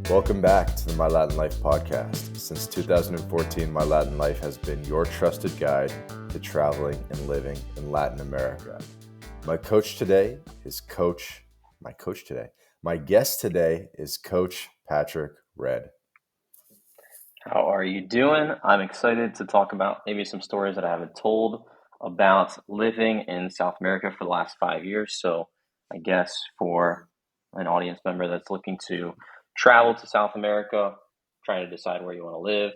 Welcome back to the My Latin Life podcast. Since 2014, My Latin Life has been your trusted guide to traveling and living in Latin America. My guest today is Coach Patrick Red. How are you doing? I'm excited to talk about maybe some stories that I haven't told about living in South America for the last 5 years. So I guess for an audience member that's looking to travel to South America, trying to decide where you want to live,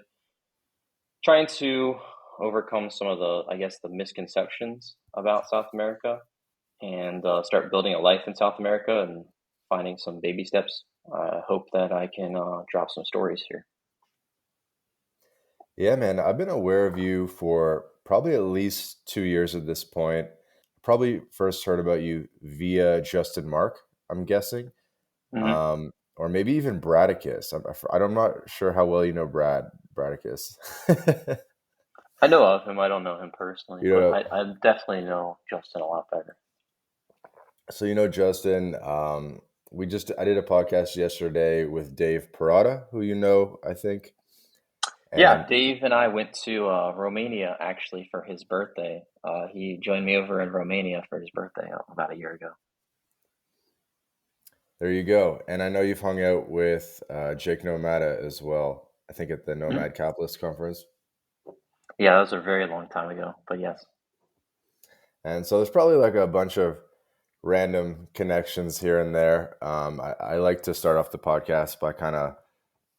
trying to overcome some of the misconceptions about South America and start building a life in South America and finding some baby steps. I hope that I can drop some stories here. Yeah, man, I've been aware of you for probably at least 2 years at this point. Probably first heard about you via Justin Mark, I'm guessing. Mm-hmm. Or maybe even Bradicus. I'm not sure how well you know Bradicus. I know of him. I don't know him personally, You but know, I definitely know Justin a lot better. so Justin. I did a podcast yesterday with Dave Parada, who I think, Yeah, and Dave and I went to Romania actually for his birthday. He joined me over in Romania for his birthday about a year ago. there you go. And I know you've hung out with Jake Nomada as well. I think at the Hmm. Nomad Capitalist Conference. Yeah, that was a very long time ago, but yes. And so there's probably like a bunch of random connections here and there. I like to start off the podcast by kind of,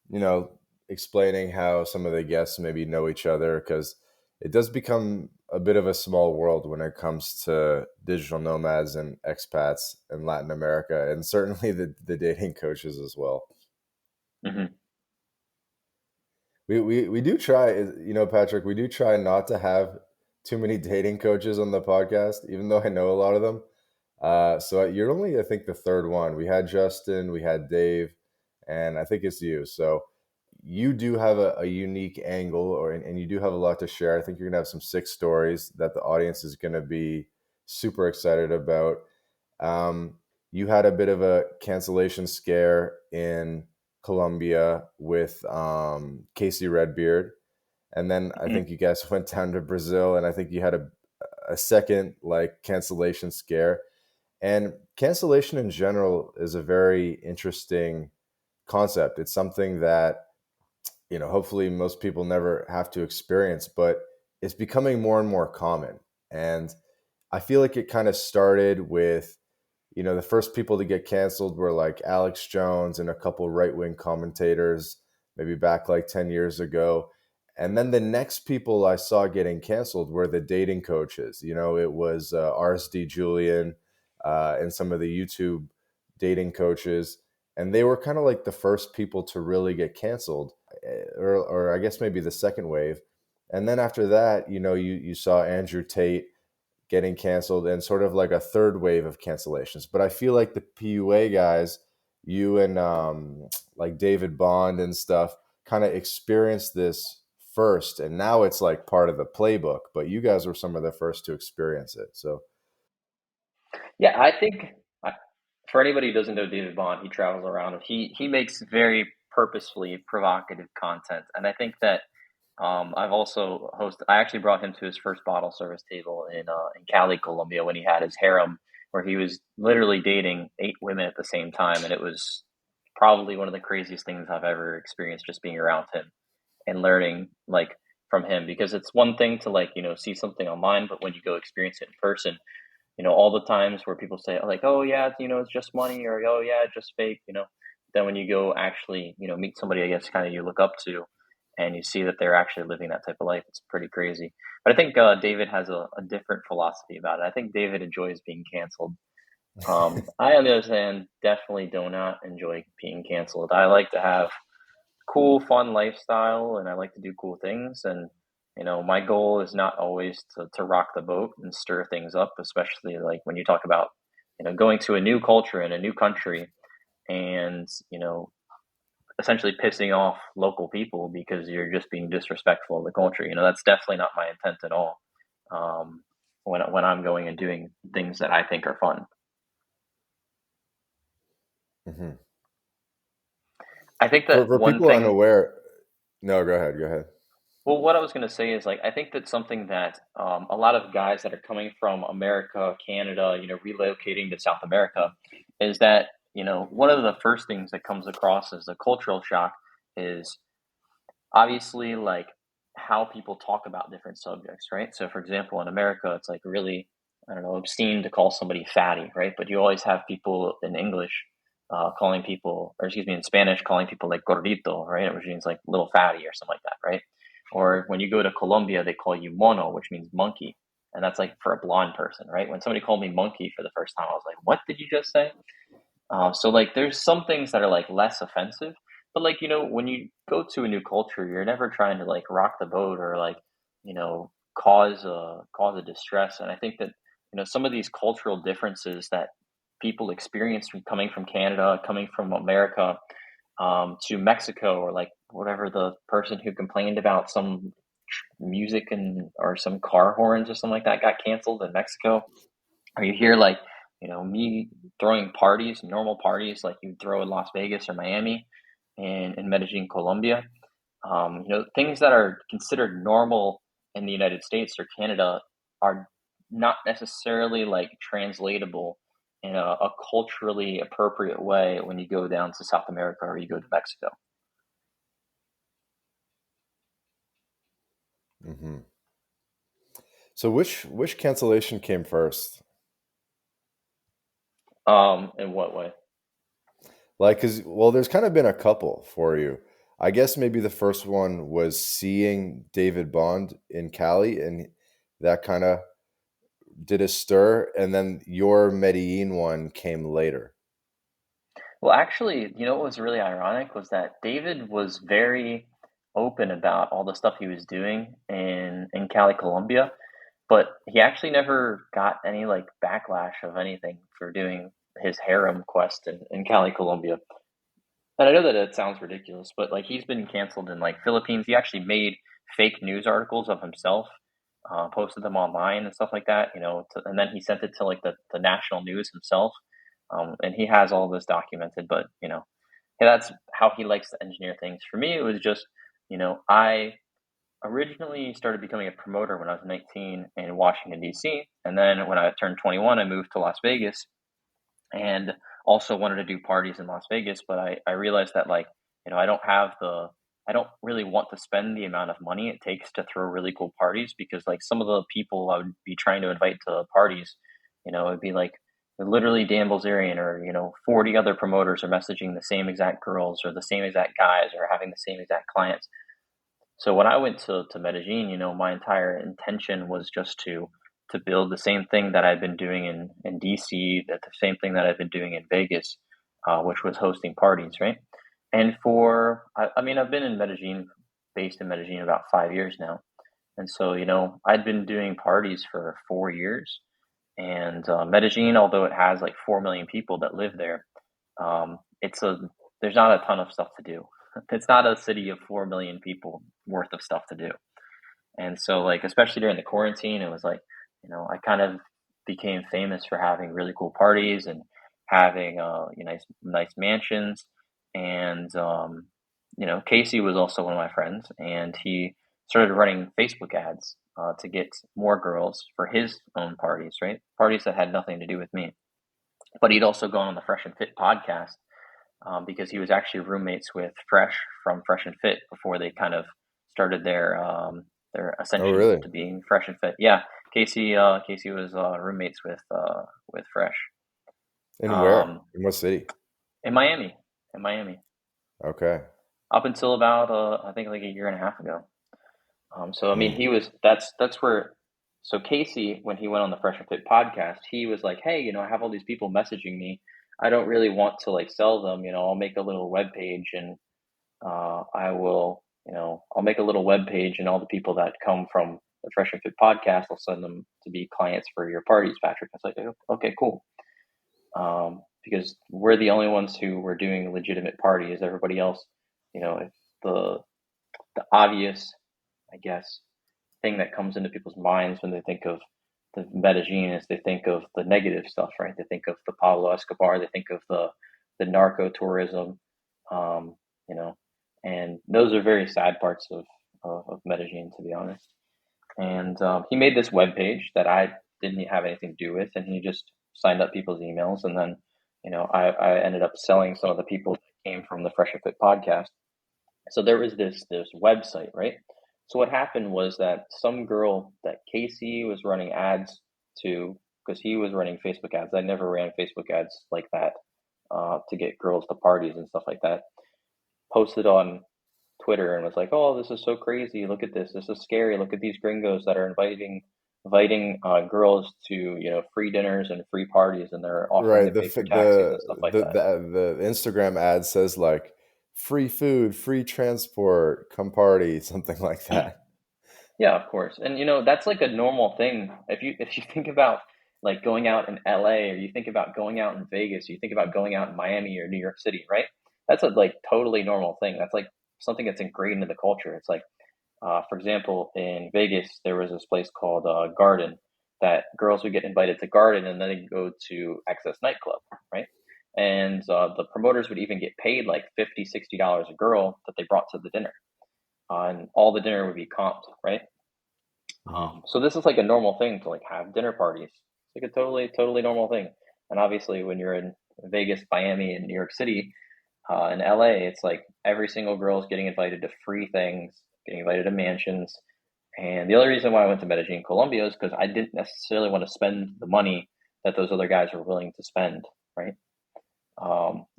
you know, explaining how some of the guests maybe know each other, because it does become a bit of a small world when it comes to digital nomads and expats in Latin America, and certainly the dating coaches as well. Hmm. We do try, Patrick, we do try not to have too many dating coaches on the podcast, even though I know a lot of them. So you're only, I think, the third one. We had Justin, we had Dave, and I think it's you. So you do have a unique angle, and you do have a lot to share. I think you're gonna have some sick stories that the audience is gonna be super excited about. Um, you had a bit of a cancellation scare in Colombia with Casey Redbeard, and then I think you guys went down to Brazil, and I think you had a second like cancellation scare. And cancellation in general is a very interesting concept. It's something that, hopefully most people never have to experience, but it's becoming more and more common. And I feel like it kind of started with, the first people to get canceled were like Alex Jones and a couple right-wing commentators, maybe back like 10 years ago. And then the next people I saw getting canceled were the dating coaches. It was RSD Julian and some of the YouTube dating coaches. And they were kind of like the first people to really get canceled, or I guess maybe the second wave. And then after that, you saw Andrew Tate getting canceled and sort of like a third wave of cancellations. But I feel like the PUA guys, you and like David Bond and stuff, kind of experienced this first, and now it's like part of the playbook. But you guys were some of the first to experience it. So Yeah, I think for anybody who doesn't know David Bond, he travels around. He makes very purposefully provocative content, and I think that I've also hosted. I actually brought him to his first bottle service table in Cali, Colombia, when he had his harem, where he was literally dating 8 women at the same time, and it was probably one of the craziest things I've ever experienced just being around him and learning like from him. Because it's one thing to see something online, but when you go experience it in person, all the times where people say like, oh yeah, it's just money, or oh yeah, it's just fake, then when you go actually, meet somebody, I guess, kind of you look up to, and you see that they're actually living that type of life, it's pretty crazy. But I think David has a different philosophy about it. I think David enjoys being canceled. I, on the other hand, definitely do not enjoy being canceled. I like to have cool, fun lifestyle, and I like to do cool things. And my goal is not always to rock the boat and stir things up, especially like when you talk about going to a new culture in a new country, and essentially pissing off local people because you're just being disrespectful of the culture. That's definitely not my intent at all. When I'm going and doing things that I think are fun. mhm. I think For that one people thing. unaware, no, go ahead, go ahead. Well, what I was going to say is like I think that's something that a lot of guys that are coming from America, Canada, relocating to South America, is that one of the first things that comes across as a cultural shock is obviously like how people talk about different subjects, right? So, for example, in America, it's like really, I don't know, obscene to call somebody fatty, right? But you always have people in English calling people, or excuse me, in Spanish, calling people like gordito, right? Which means like little fatty or something like that, right? Or when you go to Colombia, they call you mono, which means monkey. And that's like for a blonde person, right? When somebody called me monkey for the first time, I was like, what did you just say? So like there's some things that are like less offensive, but like when you go to a new culture, you're never trying to like rock the boat or like cause a distress. And I think that some of these cultural differences that people experience from coming from Canada, coming from America to Mexico, or like whatever the person who complained about some music and or some car horns or something like that got canceled in Mexico. Or you hear like, me throwing parties, normal parties like you throw in Las Vegas or Miami and in Medellin, Colombia. Things that are considered normal in the United States or Canada are not necessarily like translatable in a culturally appropriate way when you go down to South America or you go to Mexico. Hmm. So which cancellation came first? In what way? Like, cause well, there's kind of been a couple for you. I guess maybe the first one was seeing David Bond in Cali, and that kind of did a stir, and then your Medellin one came later. Well, actually, what was really ironic was that David was very open about all the stuff he was doing in Cali, Colombia, but he actually never got any like backlash of anything for doing his harem quest in Cali, Colombia. And I know that it sounds ridiculous, but like he's been canceled in like Philippines. He actually made fake news articles of himself, posted them online and stuff like that. And then he sent it to like the national news himself. And he has all this documented, but yeah, that's how he likes to engineer things. For me, it was just, I originally started becoming a promoter when I was 19 in Washington, D.C. And then when I turned 21, I moved to Las Vegas and also wanted to do parties in Las Vegas. But I realized that, like, I don't really want to spend the amount of money it takes to throw really cool parties because, like, some of the people I would be trying to invite to parties, it'd be like, literally Dan Bilzerian or 40 other promoters are messaging the same exact girls or the same exact guys or having the same exact clients. So when I went to Medellin, my entire intention was just to build the same thing that I'd been doing in DC, that the same thing that I've been doing in Vegas, which was hosting parties, right? And I mean, I've been based in Medellin about 5 years now. And so, I'd been doing parties for 4 years. And Medellin, although it has like 4 million people that live there, it's there's not a ton of stuff to do. It's not a city of 4 million people worth of stuff to do. And so, like, especially during the quarantine, it was like, I kind of became famous for having really cool parties and having nice mansions. And Casey was also one of my friends, and he started running Facebook ads to get more girls for his own parties, right? Parties that had nothing to do with me. But he'd also gone on the Fresh and Fit podcast because he was actually roommates with Fresh from Fresh and Fit before they kind of started their Oh, ascension really? to being Fresh and Fit. Yeah, Casey was roommates with Fresh In where? um, In what city? in Miami, in Miami, Okay. up until about I think like a year and a half ago. So I mean, Hmm. he was that's where. So Casey, when he went on the Fresh and Fit podcast, he was like, "Hey, I have all these people messaging me. I don't really want to like sell them. I'll make a little web page and I'll make a little web page, and all the people that come from the Fresh and Fit podcast, I'll send them to be clients for your parties, Patrick." I was like, okay, cool. Because we're the only ones who were doing legitimate parties. Everybody else, if the the obvious, I guess, thing that comes into people's minds when they think of the Medellin is they think of the negative stuff, right? They think of the Pablo Escobar, they think of the narco tourism, you know, and those are very sad parts of Medellin, to be honest. And he made this web page that I didn't have anything to do with, and he just signed up people's emails, and then, I ended up selling some of the people that came from the Fresh and Fit podcast. So there was this website, right? So what happened was that some girl that Casey was running ads to, because he was running Facebook ads. I never ran Facebook ads like that to get girls to parties and stuff like that. Posted on Twitter and was like, "Oh, this is so crazy! Look at this. This is scary. Look at these gringos that are inviting girls to free dinners and free parties, and they're offering Right. to pay for taxis and stuff like that." The Instagram ad says like free food, free transport, come party, something like that. Yeah, of course. And that's like a normal thing. If you think about like going out in LA, or you think about going out in Vegas, or you think about going out in Miami or New York City, right? That's a like totally normal thing. That's like something that's ingrained in the culture. It's like, for example, in Vegas, there was this place called Garden, that girls would get invited to Garden and then they go to Access nightclub, right? And the promoters would even get paid like $50, $60 a girl that they brought to the dinner, and all the dinner would be comped, right? Hmm. So this is like a normal thing to like have dinner parties. It's like a totally normal thing. And obviously, when you're in Vegas, Miami, and New York City, in LA, it's like every single girl is getting invited to free things, getting invited to mansions. And the only reason why I went to Medellin, Colombia, is because I didn't necessarily want to spend the money that those other guys were willing to spend, right?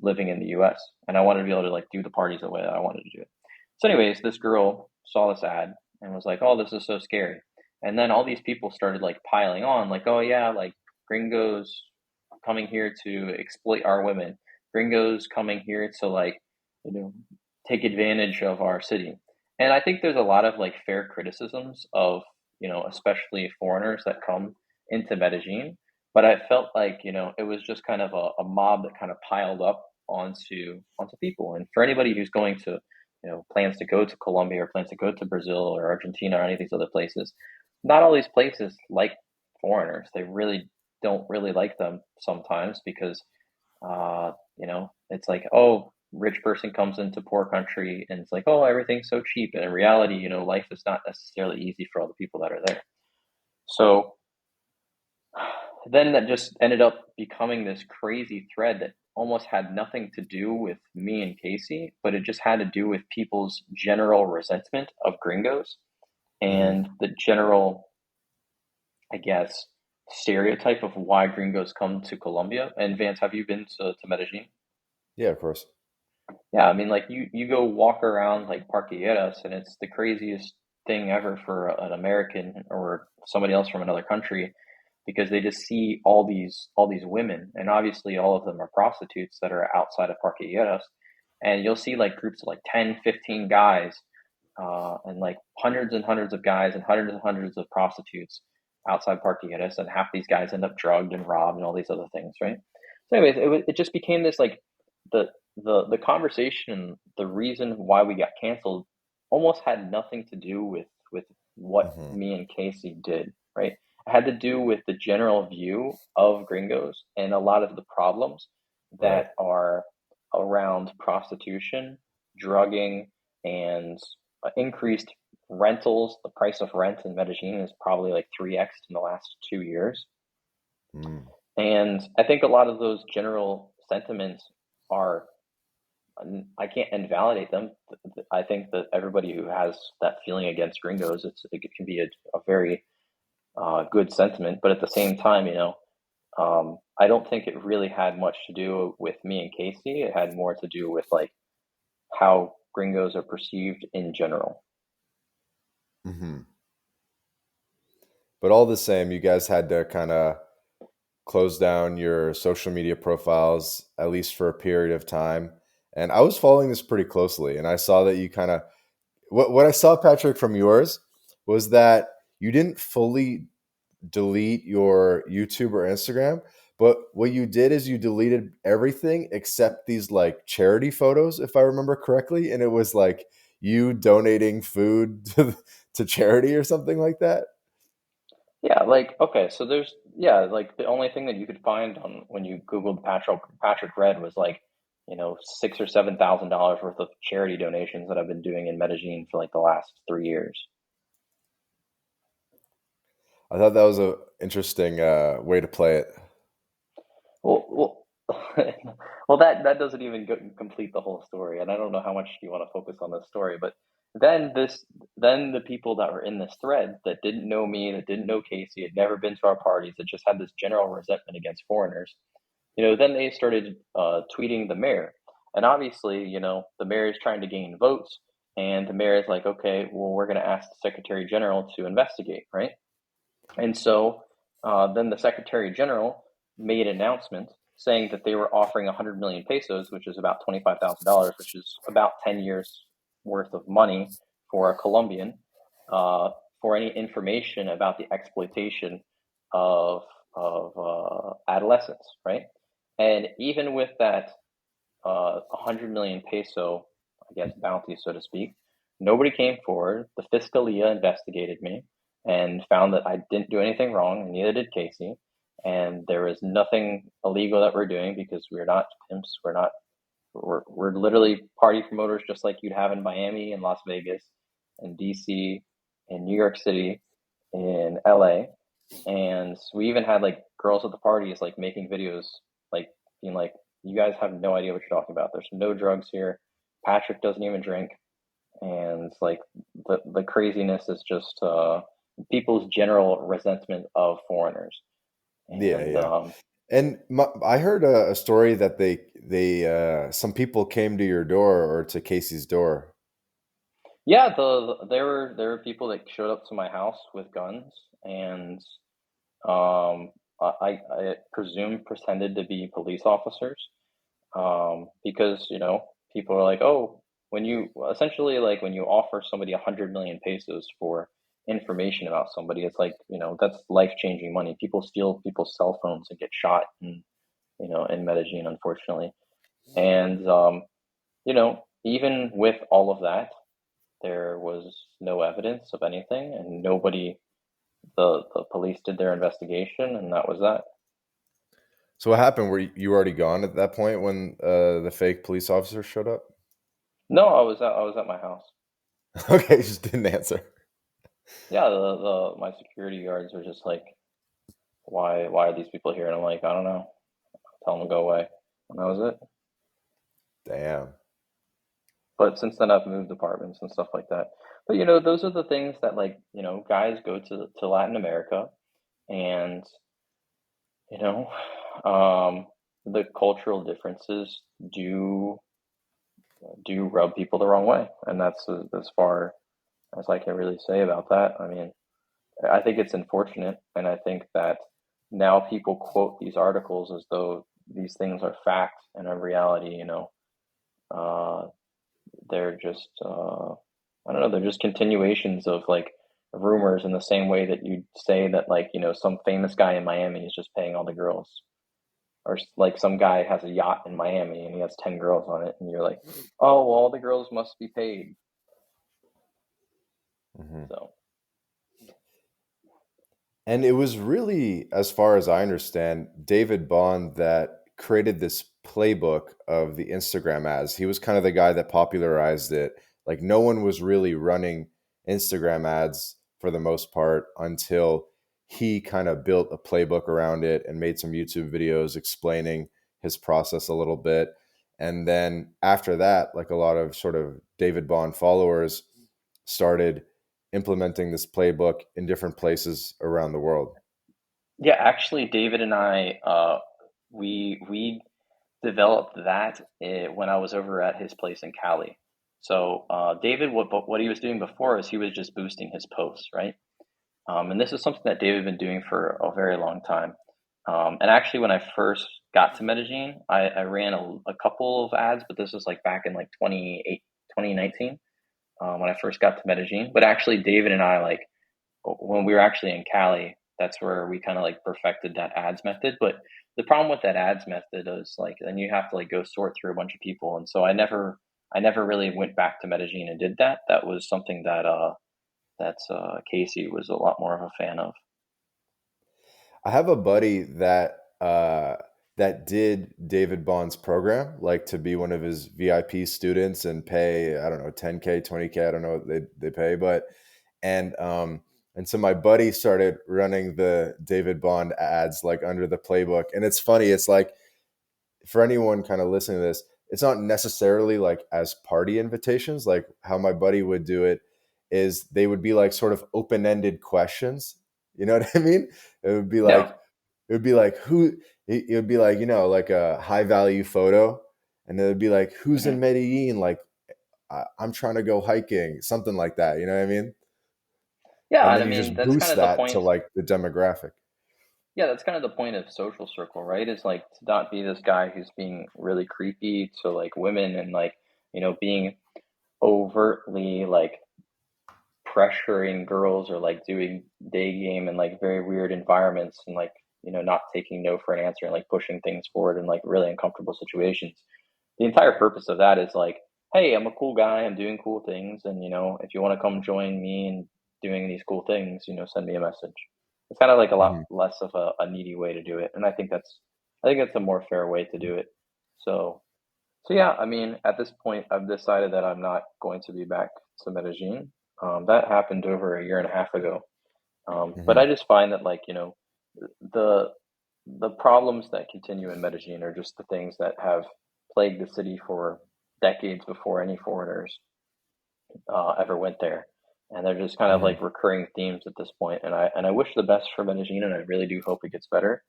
Living in the U.S. And I wanted to be able to like do the parties the way that I wanted to do it. So, anyways, this girl saw this ad and was like, "Oh, this is so scary." And then all these people started like piling on, like, "Oh yeah, like gringos coming here to exploit our women, gringos coming here to like, you know, take advantage of our city." And I think there's a lot of like fair criticisms of, especially foreigners that come into Medellin. But I felt like, it was just kind of a mob that kind of piled up onto people. And for anybody who's going to, plans to go to Colombia or plans to go to Brazil or Argentina or any of these other places, not all these places like foreigners. They really don't really like them sometimes because it's like, oh, rich person comes into poor country and it's like, oh, everything's so cheap. And in reality, life is not necessarily easy for all the people that are there. So then that just ended up becoming this crazy thread that almost had nothing to do with me and Casey, but it just had to do with people's general resentment of gringos Hmm. and the general, I guess, stereotype of why gringos come to Colombia. And Vance, have you been to Medellin? Yeah, of course. Yeah, I mean, like you go walk around like Parquilleras, and it's the craziest thing ever for an American or somebody else from another country, because they just see all these women, and obviously all of them are prostitutes that are outside of Parquilleras, and you'll see like groups of like 10, 15 guys, and like hundreds and hundreds of guys and hundreds of prostitutes outside Parquilleras, and half these guys end up drugged and robbed and all these other things, right? So, anyways, it just became this like the the conversation, the reason why we got canceled, almost had nothing to do with what Hmm. me and Casey did, right? It had to do with the general view of gringos and a lot of the problems Right. that are around prostitution, drugging, and increased rentals. The price of rent in Medellin is probably like 3x in the last 2 years. Mm. And I think a lot of those general sentiments are, I can't invalidate them. I think that everybody who has that feeling against gringos, it can be a very good sentiment. But at the same time, I don't think it really had much to do with me and Casey. It had more to do with like how gringos are perceived in general. Hmm. But all the same, you guys had to kind of close down your social media profiles, at least for a period of time. And I was following this pretty closely, and I saw that you kind of what I saw, Patrick, from yours was that you didn't fully delete your YouTube or Instagram, but what you did is you deleted everything except these like charity photos, if I remember correctly, and it was like you donating food to charity or something like that. Yeah, like okay, so there's, yeah, like the only thing that you could find on when you Googled Patrick Red was like $6,000 or $7,000 worth of charity donations that I've been doing in Medellin for like the last 3 years. I thought that was a interesting way to play it. Well, well, that doesn't even complete the whole story, and I don't know how much you want to focus on this story, but then then the people that were in this thread that didn't know me, that didn't know Casey, had never been to our parties, that just had this general resentment against foreigners, then they started tweeting the mayor, and obviously, the mayor is trying to gain votes, and the mayor is like, okay, well, we're going to ask the secretary general to investigate, right? And so then the Secretary General made an announcement saying that they were offering 100 million pesos, which is about $25,000, which is about 10 years worth of money for a Colombian, for any information about the exploitation of adolescents, right? And even with that 100 million peso, I guess, bounty, so to speak, nobody came forward. The Fiscalia investigated me and found that I didn't do anything wrong, and neither did Casey. And there is nothing illegal that we're doing because we're not pimps. We're literally party promoters just like you'd have in Miami and Las Vegas and DC and New York City in LA. And we even had like girls at the parties like making videos like being like, you guys have no idea what you're talking about. There's no drugs here. Patrick doesn't even drink. And it's like the craziness is just people's general resentment of foreigners. Yeah, And yeah. And I heard a story that they some people came to your door or to Casey's door. yeah, there were people that showed up to my house with guns, and I presume pretended to be police officers, because people are like, oh, when you essentially like when you offer somebody 100 million pesos for information about somebody, it's like that's life changing money. People steal people's cell phones and get shot in Medellin, unfortunately. And even with all of that, there was no evidence of anything, and nobody. The police did their investigation, and that was that. So what happened? Were you already gone at that point when the fake police officer showed up? No, I was at my house. Okay, just didn't answer. Yeah, the my security guards were just like, why are these people here? And I'm like, I don't know. Tell them to go away. And that was it. Damn. But since then, I've moved apartments and stuff like that. But those are the things that like guys go to Latin America, and you know, um, the cultural differences do rub people the wrong way, and that's as far as I can really say about that. I mean, I think it's unfortunate, and I think that now people quote these articles as though these things are fact, and in reality, uh, they're just I don't know, they're just continuations of like rumors in the same way that you'd say that like some famous guy in Miami is just paying all the girls, or like some guy has a yacht in Miami and he has 10 girls on it, and you're like, oh, well, all the girls must be paid. Mhm. So And it was really, as far as I understand, David Bond that created this playbook of the Instagram ads. He was kind of the guy that popularized it. Like no one was really running Instagram ads for the most part until he kind of built a playbook around it and made some YouTube videos explaining his process a little bit. And then after that, like a lot of sort of David Bond followers started implementing this playbook in different places around the world. yeah, actually, David and I, we developed that when I was over at his place in Cali. So David, what he was doing before is he was just boosting his posts, right? And this is something that David had been doing for a very long time. And actually, when I first got to Medellin, I ran a couple of ads, but this was like back in like 2019, when I first got to Medellin. But actually, David and I, like, when we were actually in Cali, that's where we kind of like perfected that ads method. But the problem with that ads method is like, then you have to like go sort through a bunch of people. And so I never really went back to Medellin and did that. That was something that Casey was a lot more of a fan of. I have a buddy that that did David Bond's program, like to be one of his VIP students and pay, I don't know, 10K, 20K, I don't know what they pay, but and and so my buddy started running the David Bond ads like under the playbook. And it's funny, it's like for anyone kind of listening to this, it's not necessarily like as party invitations. Like how my buddy would do it is they would be like sort of open-ended questions. You know what I mean? It would be Yeah. like who it would be like, like a high value photo, and it would be like who's Hmm. in Medellin, like I'm trying to go hiking, something like that, you know what I mean? Yeah, And and then I you mean just that's kind boost of the that to point. like the demographic. Yeah, that's kind of the point of social circle, right? Is like to not be this guy who's being really creepy to like women and like, being overtly like pressuring girls or like doing day game in like very weird environments and like, not taking no for an answer and like pushing things forward in like really uncomfortable situations. The entire purpose of that is like, hey, I'm a cool guy, I'm doing cool things, and if you want to come join me in doing these cool things, send me a message. It's kind of like a lot Mhm. less of a needy way to do it, and I think that's a more fair way to do it. So yeah, I mean, at this point, I've decided that I'm not going to be back to Medellin. That happened over a year and a half ago. But I Mhm. just find that like, the the problems that continue in Medellin are just the things that have plagued the city for decades before any foreigners ever went there, and they're just kind of Mhm. like recurring themes at this point. And I wish the best for Medellin, and I really do hope it gets better.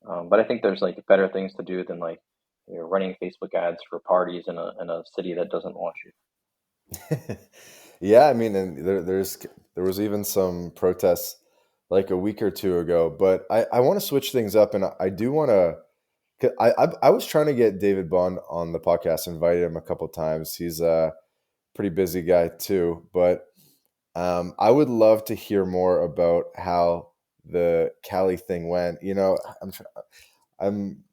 But I think there's like better things to do than like running Facebook ads for parties in a city that doesn't want you. Yeah, I mean, and there was even some protests like a week or two ago. But I want to switch things up, and I do want to. I was trying to get David Bond on the podcast, invited him a couple times. He's a pretty busy guy too, but I would love to hear more about how the Cali thing went. I'm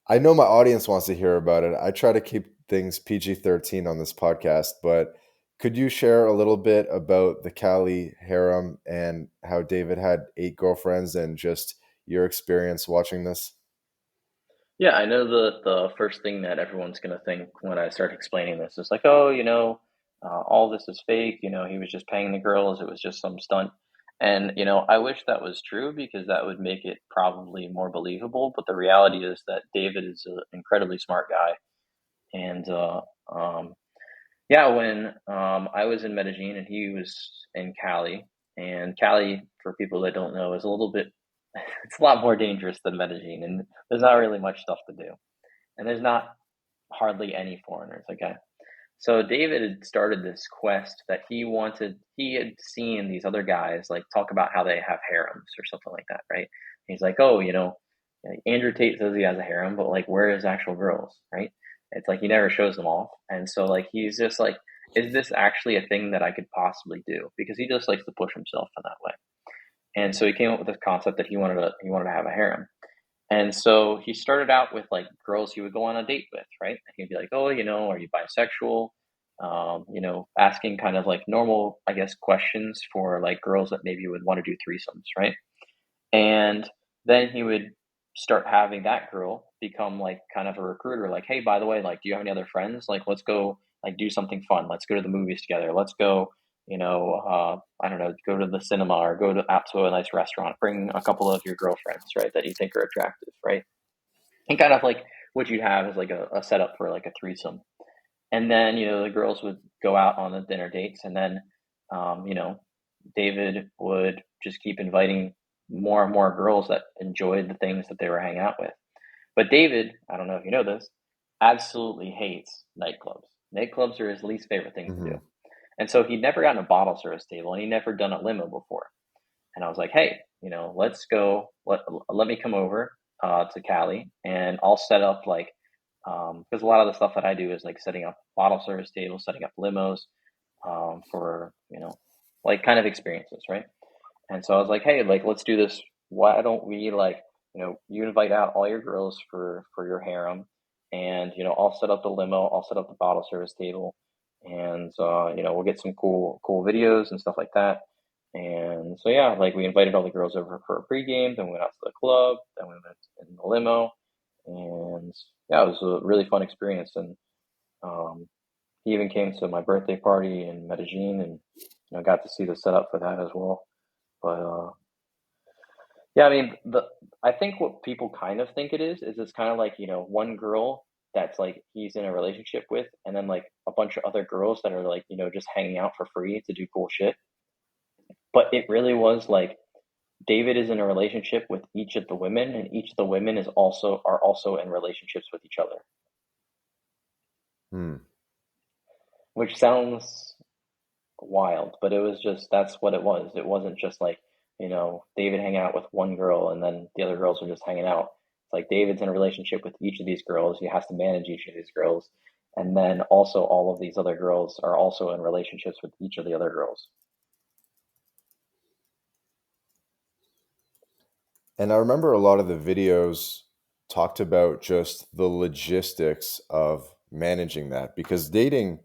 I know my audience wants to hear about it. I try to keep things PG-13 on this podcast, but could you share a little bit about the Cali harem and how David had 8 girlfriends and just your experience watching this? Yeah, I know the first thing that everyone's gonna think when I start explaining this is like, oh, all this is fake. He was just paying the girls. It was just some stunt. And I wish that was true because that would make it probably more believable. But the reality is that David is an incredibly smart guy, and um, yeah, when I was in Medellin and he was in Cali, and Cali, for people that don't know, is a little bit, it's a lot more dangerous than Medellin, and there's not really much stuff to do, and there's not hardly any foreigners. Okay, so David had started this quest that he had seen these other guys like talk about how they have harems or something like that, right? He's like, oh, Andrew Tate says he has a harem, but like, where is actual girls, right? It's like he never shows them off, and so like he's just like, is this actually a thing that I could possibly do? Because he just likes to push himself in that way, and so he came up with this concept that he wanted to have a harem. And so he started out with like girls he would go on a date with, right? And he'd be like, "Oh, are you bisexual?" Asking kind of like normal, I guess, questions for like girls that maybe would want to do threesomes, right? And then he would start having that girl become like kind of a recruiter, like, "Hey, by the way, like, do you have any other friends? Like, let's go like do something fun. Let's go to the movies together. Let's go, I don't know, go to the cinema or go out to a nice restaurant. Bring a couple of your girlfriends, right, that you think are attractive, right?" And kind of like what you'd have is like a setup for like a threesome. And then, the girls would go out on the dinner dates, and then, um, you know, David would just keep inviting more and more girls that enjoyed the things that they were hanging out with. But David, I don't know if you know this, absolutely hates nightclubs. Nightclubs are his least favorite thing to do. Mhm. And so he'd never gotten a bottle service table and he'd never done a limo before. And I was like, hey, let's go. Let me come over to Cali, and I'll set up like because a lot of the stuff that I do is like setting up bottle service tables, setting up limos for like kind of experiences, right? And so I was like, hey, like let's do this. Why don't we like you invite out all your girls for your harem, and I'll set up the limo, I'll set up the bottle service table, and we'll get some cool videos and stuff like that. And so yeah, like we invited all the girls over for a pregame, then we went out to the club, then we went in the limo, and yeah, it was a really fun experience. And um, he even came to my birthday party in Medellin, and got to see the setup for that as well. But yeah, I mean, the I think what people kind of think it is it's kind of like one girl that's like he's in a relationship with, and then like a bunch of other girls that are like just hanging out for free to do cool shit. But it really was like David is in a relationship with each of the women, and each of the women are also in relationships with each other, Hmm. which sounds wild, but it was just that's what it was. It wasn't just like David hanging out with one girl and then the other girls are just hanging out. It's like David's in a relationship with each of these girls. He has to manage each of these girls, and then also all of these other girls are also in relationships with each of the other girls. And I remember a lot of the videos talked about just the logistics of managing that because dating,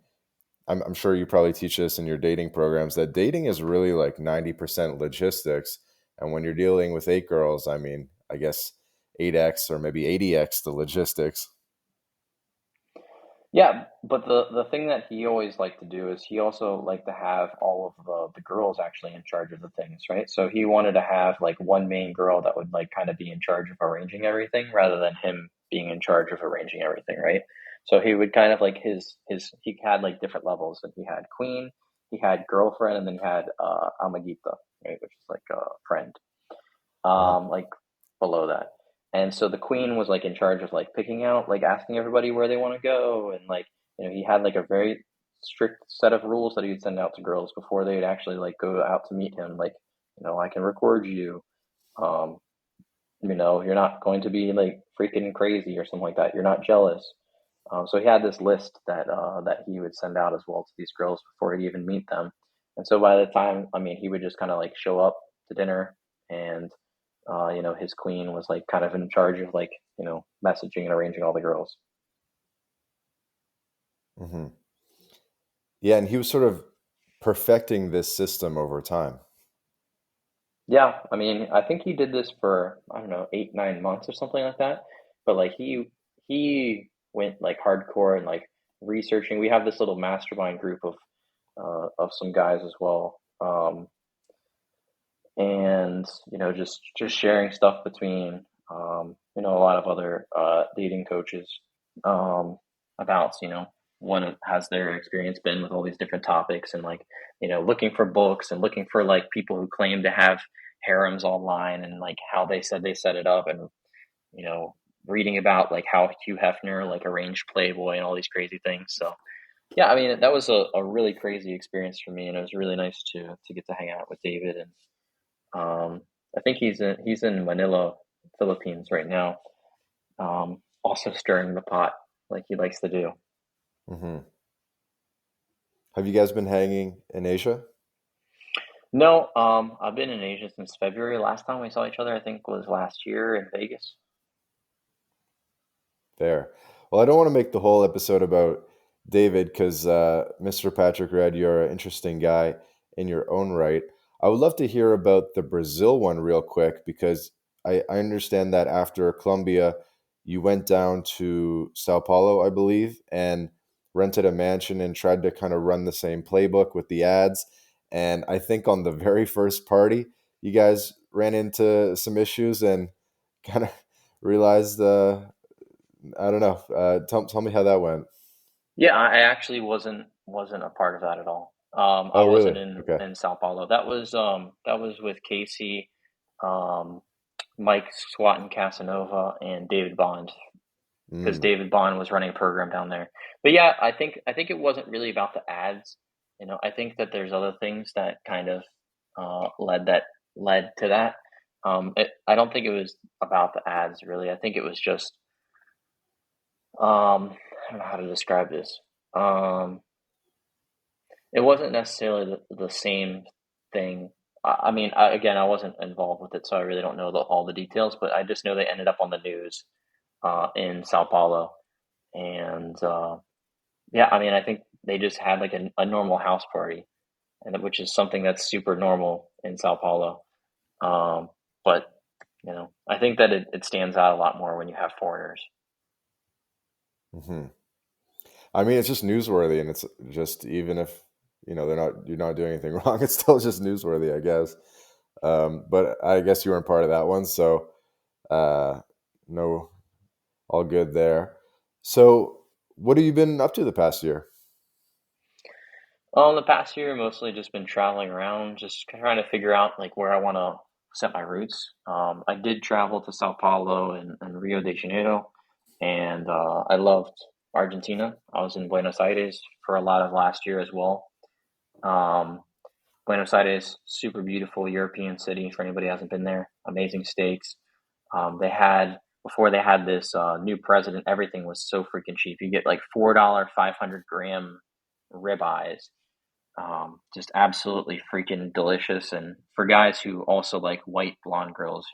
I'm sure you probably teach this in your dating programs, that dating is really like 90% logistics. And when you're dealing with eight girls, I mean, I guess 8x or maybe 80x the logistics. Yeah, but the thing that he always liked to do is he also liked to have all of the girls actually in charge of the things, right? So he wanted to have like one main girl that would like kind of be in charge of arranging everything rather than him being in charge of arranging everything, right? So he would kind of like his he had like different levels. Like he had queen, he had girlfriend, and then he had amiguita, right, which is like a friend Uh-huh. like below that. And so the queen was like in charge of like picking out, like asking everybody where they want to go, and like he had like a very strict set of rules that he'd send out to girls before they'd actually like go out to meet him. Like, I can record you. Um, you're not going to be like freaking crazy or something like that. You're not jealous. So he had this list that he would send out as well to these girls before he'd even meet them. And so by the time, I mean, he would just kind of like show up to dinner, and his queen was like kind of in charge of like messaging and arranging all the girls. Hmm. Yeah. And he was sort of perfecting this system over time. Yeah, I mean, I think he did this for I don't know 8 9 months or something like that. But like he went like hardcore and like researching. We have this little mastermind group of some guys as well. And just sharing stuff between a lot of other dating coaches um, about what has their experience been with all these different topics, and like looking for books and looking for like people who claim to have harems online and like how they said they set it up, and you know reading about like how Hugh Hefner like arranged Playboy and all these crazy things. So yeah, I mean that was a really crazy experience for me, and it was really nice to get to hang out with David. And I think he's in Manila, Philippines right now. Also stirring the pot like he likes to do. Hmm. Have you guys been hanging in Asia? No, I've been in Asia since February. Last time we saw each other, I think, was last year in Vegas. Fair. Well, I don't want to make the whole episode about David because Mr. Patrick Red, you're an interesting guy in your own right. I would love to hear about the Brazil one real quick because I understand that after Colombia, you went down to Sao Paulo, I believe, and rented a mansion and tried to kind of run the same playbook with the ads. And I think on the very first party, you guys ran into some issues and kind of realized I don't know. Tell me how that went. Yeah, I actually wasn't a part of that at all. I Oh, wasn't really? in Okay. in Sao Paulo. That was with Casey, um, Mike Swat and Casanova, and David Bond, because Mm, David Bond was running a program down there. But yeah, I think it wasn't really about the ads. I think that there's other things that kind of led to that. I don't think it was about the ads really. I think it was just I don't know how to describe this. Um, it wasn't necessarily the same thing. I mean, again, I wasn't involved with it, so I really don't know all the details. But I just know they ended up on the news in Sao Paulo, and yeah, I mean, I think they just had like a normal house party, and which is something that's super normal in Sao Paulo. Um, but I think that it stands out a lot more when you have foreigners. Hmm. I mean, it's just newsworthy, and it's just even if you're not doing anything wrong, it's still just newsworthy, I guess. But I guess you weren't part of that one, so uh, no, all good there. So, what have you been up to the past year? Well, in the past year, mostly just been traveling around, just trying to figure out like where I want to set my roots. I did travel to Sao Paulo and Rio de Janeiro, and I loved Argentina. I was in Buenos Aires for a lot of last year as well. Um, Buenos Aires, super beautiful European city for anybody who hasn't been there. Amazing steaks. They had before they had this new president, everything was so freaking cheap. You get like $4, 500 gram ribeyes, just absolutely freaking delicious. And for guys who also like white blonde girls,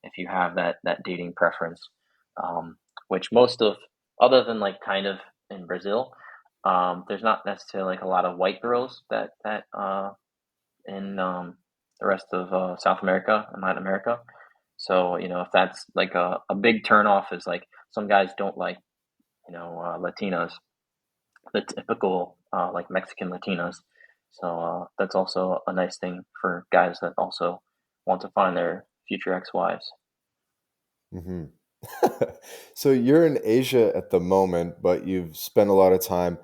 if you have that dating preference, um, which most of other than like kind of in Brazil, there's not necessarily like a lot of white girls that in the rest of South America and Latin America. So if that's like a big turnoff is like some guys don't like Latinas, the typical like Mexican Latinas. So that's also a nice thing for guys that also want to find their future ex-wives. Hmm. So you're in Asia at the moment, but you've spent a lot of time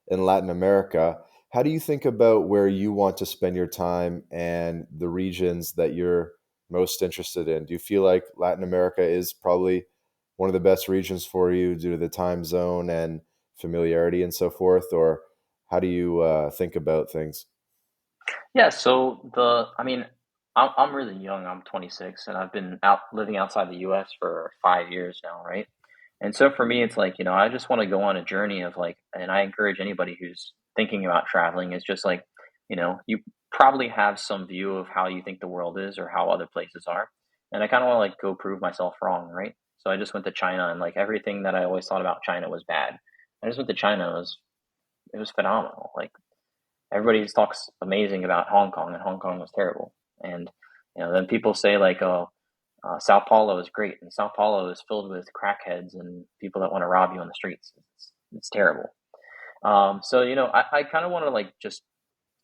in Latin America. How do you think about where you want to spend your time and the regions that you're most interested in? Do you feel like Latin America is probably one of the best regions for you due to the time zone and familiarity and so forth? Or how do you think about things? Yeah, so I mean, I'm really young. I'm 26, and I've been out living outside the U.S. for 5 years now, right? And so for me, it's like, I just want to go on a journey of like, and I encourage anybody who's thinking about traveling is just like, you probably have some view of how you think the world is or how other places are. And I kind of want to like go prove myself wrong, right? So I just went to China and like everything that I always thought about China was bad. I just went to China. It was phenomenal. Like everybody talks amazing about Hong Kong, and Hong Kong was terrible. And then people say like, "Oh, Sao Paulo is great," and Sao Paulo is filled with crackheads and people that want to rob you on the streets. It's terrible. So I kind of want to like just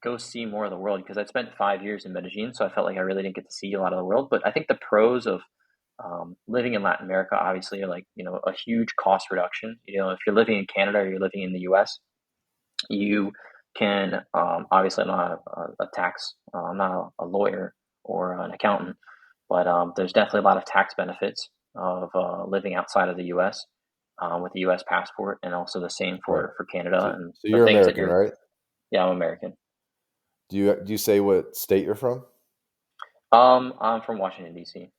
go see more of the world because I spent 5 years in Medellin, so I felt like I really didn't get to see a lot of the world. But I think the pros of living in Latin America obviously are like a huge cost reduction. If you're living in Canada or you're living in the U.S., you can obviously I'm not a tax I'm not a lawyer or an accountant, but there's definitely a lot of tax benefits of living outside of the U.S. With the U.S. passport, and also the same Right. for Canada So, and so the you're things that American, you're. right? Yeah, I'm American. Do you say what state you're from? I'm from Washington D.C.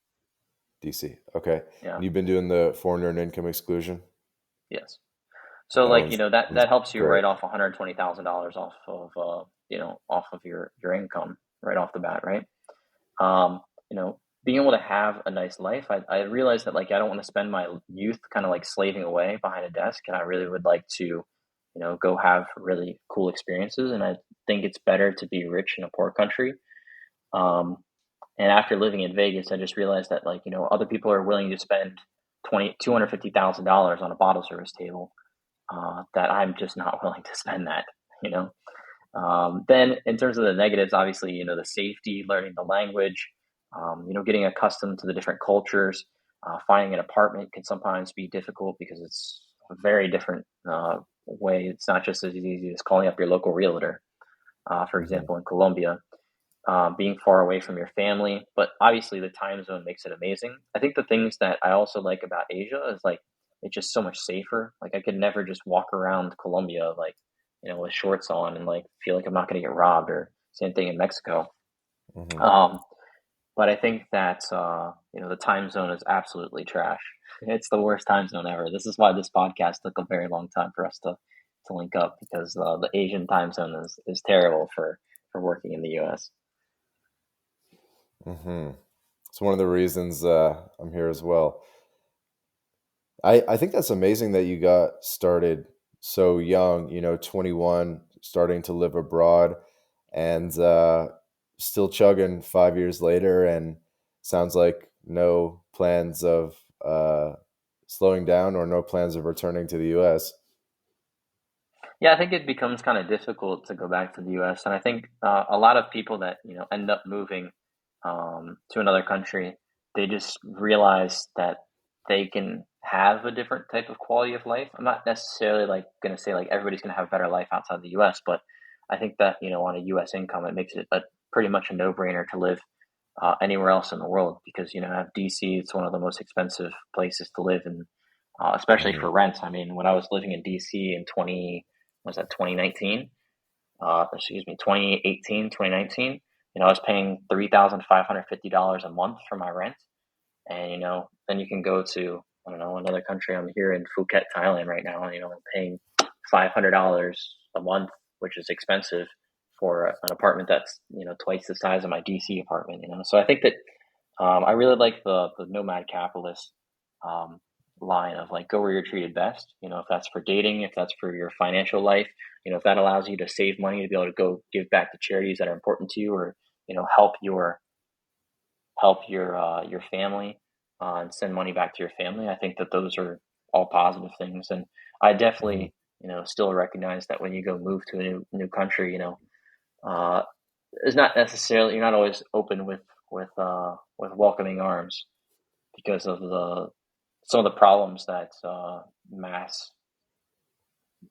DC. Okay. Yeah. And you've been doing the foreigner and income exclusion? Yes. So That like one's, one's that helps you great. write off $120,000 off of your income right off the bat, right? Being able to have a nice life, I realized that like I don't want to spend my youth kind of like slaving away behind a desk, and I really would like to, go have really cool experiences. And I think it's better to be rich in a poor country. Um, and after living in Vegas, I just realized that like other people are willing to spend $250,000 on a bottle service table. That I'm just not willing to spend that. You know. Then, in terms of the negatives, obviously, the safety, learning the language, getting accustomed to the different cultures. Finding an apartment can sometimes be difficult because it's a very different way. It's not just as easy as calling up your local realtor, for Hmm. example, in Colombia. Being far away from your family, but obviously the time zone makes it amazing. I think the things that I also like about Asia is like it's just so much safer. Like I could never just walk around Colombia like with shorts on and like feel like I'm not going to get robbed, or same thing in Mexico. Hmm. Um, but I think that the time zone is absolutely trash. It's the worst time zone ever. This is why this podcast took a very long time for us to link up, because the Asian time zone is terrible for working in the U.S. Hmm. It's one of the reasons I'm here as well. I think that's amazing that you got started so young, 21, starting to live abroad. and still chugging 5 years later, and sounds like no plans of slowing down or no plans of returning to the U.S. Yeah, I think it becomes kind of difficult to go back to the U.S. And I think a lot of people that end up moving to another country, they just realize that they can have a different type of quality of life. I'm not necessarily like going to say like everybody's going to have a better life outside the U.S., but I think that on a U.S. income, it makes it pretty much a no-brainer to live anywhere else in the world because at DC, it's one of the most expensive places to live, and especially Hmm. for rent. I mean, when I was living in DC in 20 was that 2019? Excuse me, 2018, 2019. I was paying $3,550 a month for my rent, and then you can go to I don't know another country. I'm here in Phuket, Thailand right now. I'm paying $500 a month, which is expensive for an apartment that's twice the size of my DC apartment. So I think that I really like the nomad capitalist um, line of like go where you're treated best. If that's for dating, if that's for your financial life, if that allows you to save money to be able to go give back to charities that are important to you, or help your family and send money back to your family. I think that those are all positive things, and I Hmm. definitely still recognize that when you go move to a new country, uh, it's not necessarily you're not always open with welcoming arms because of the some of the problems that mass,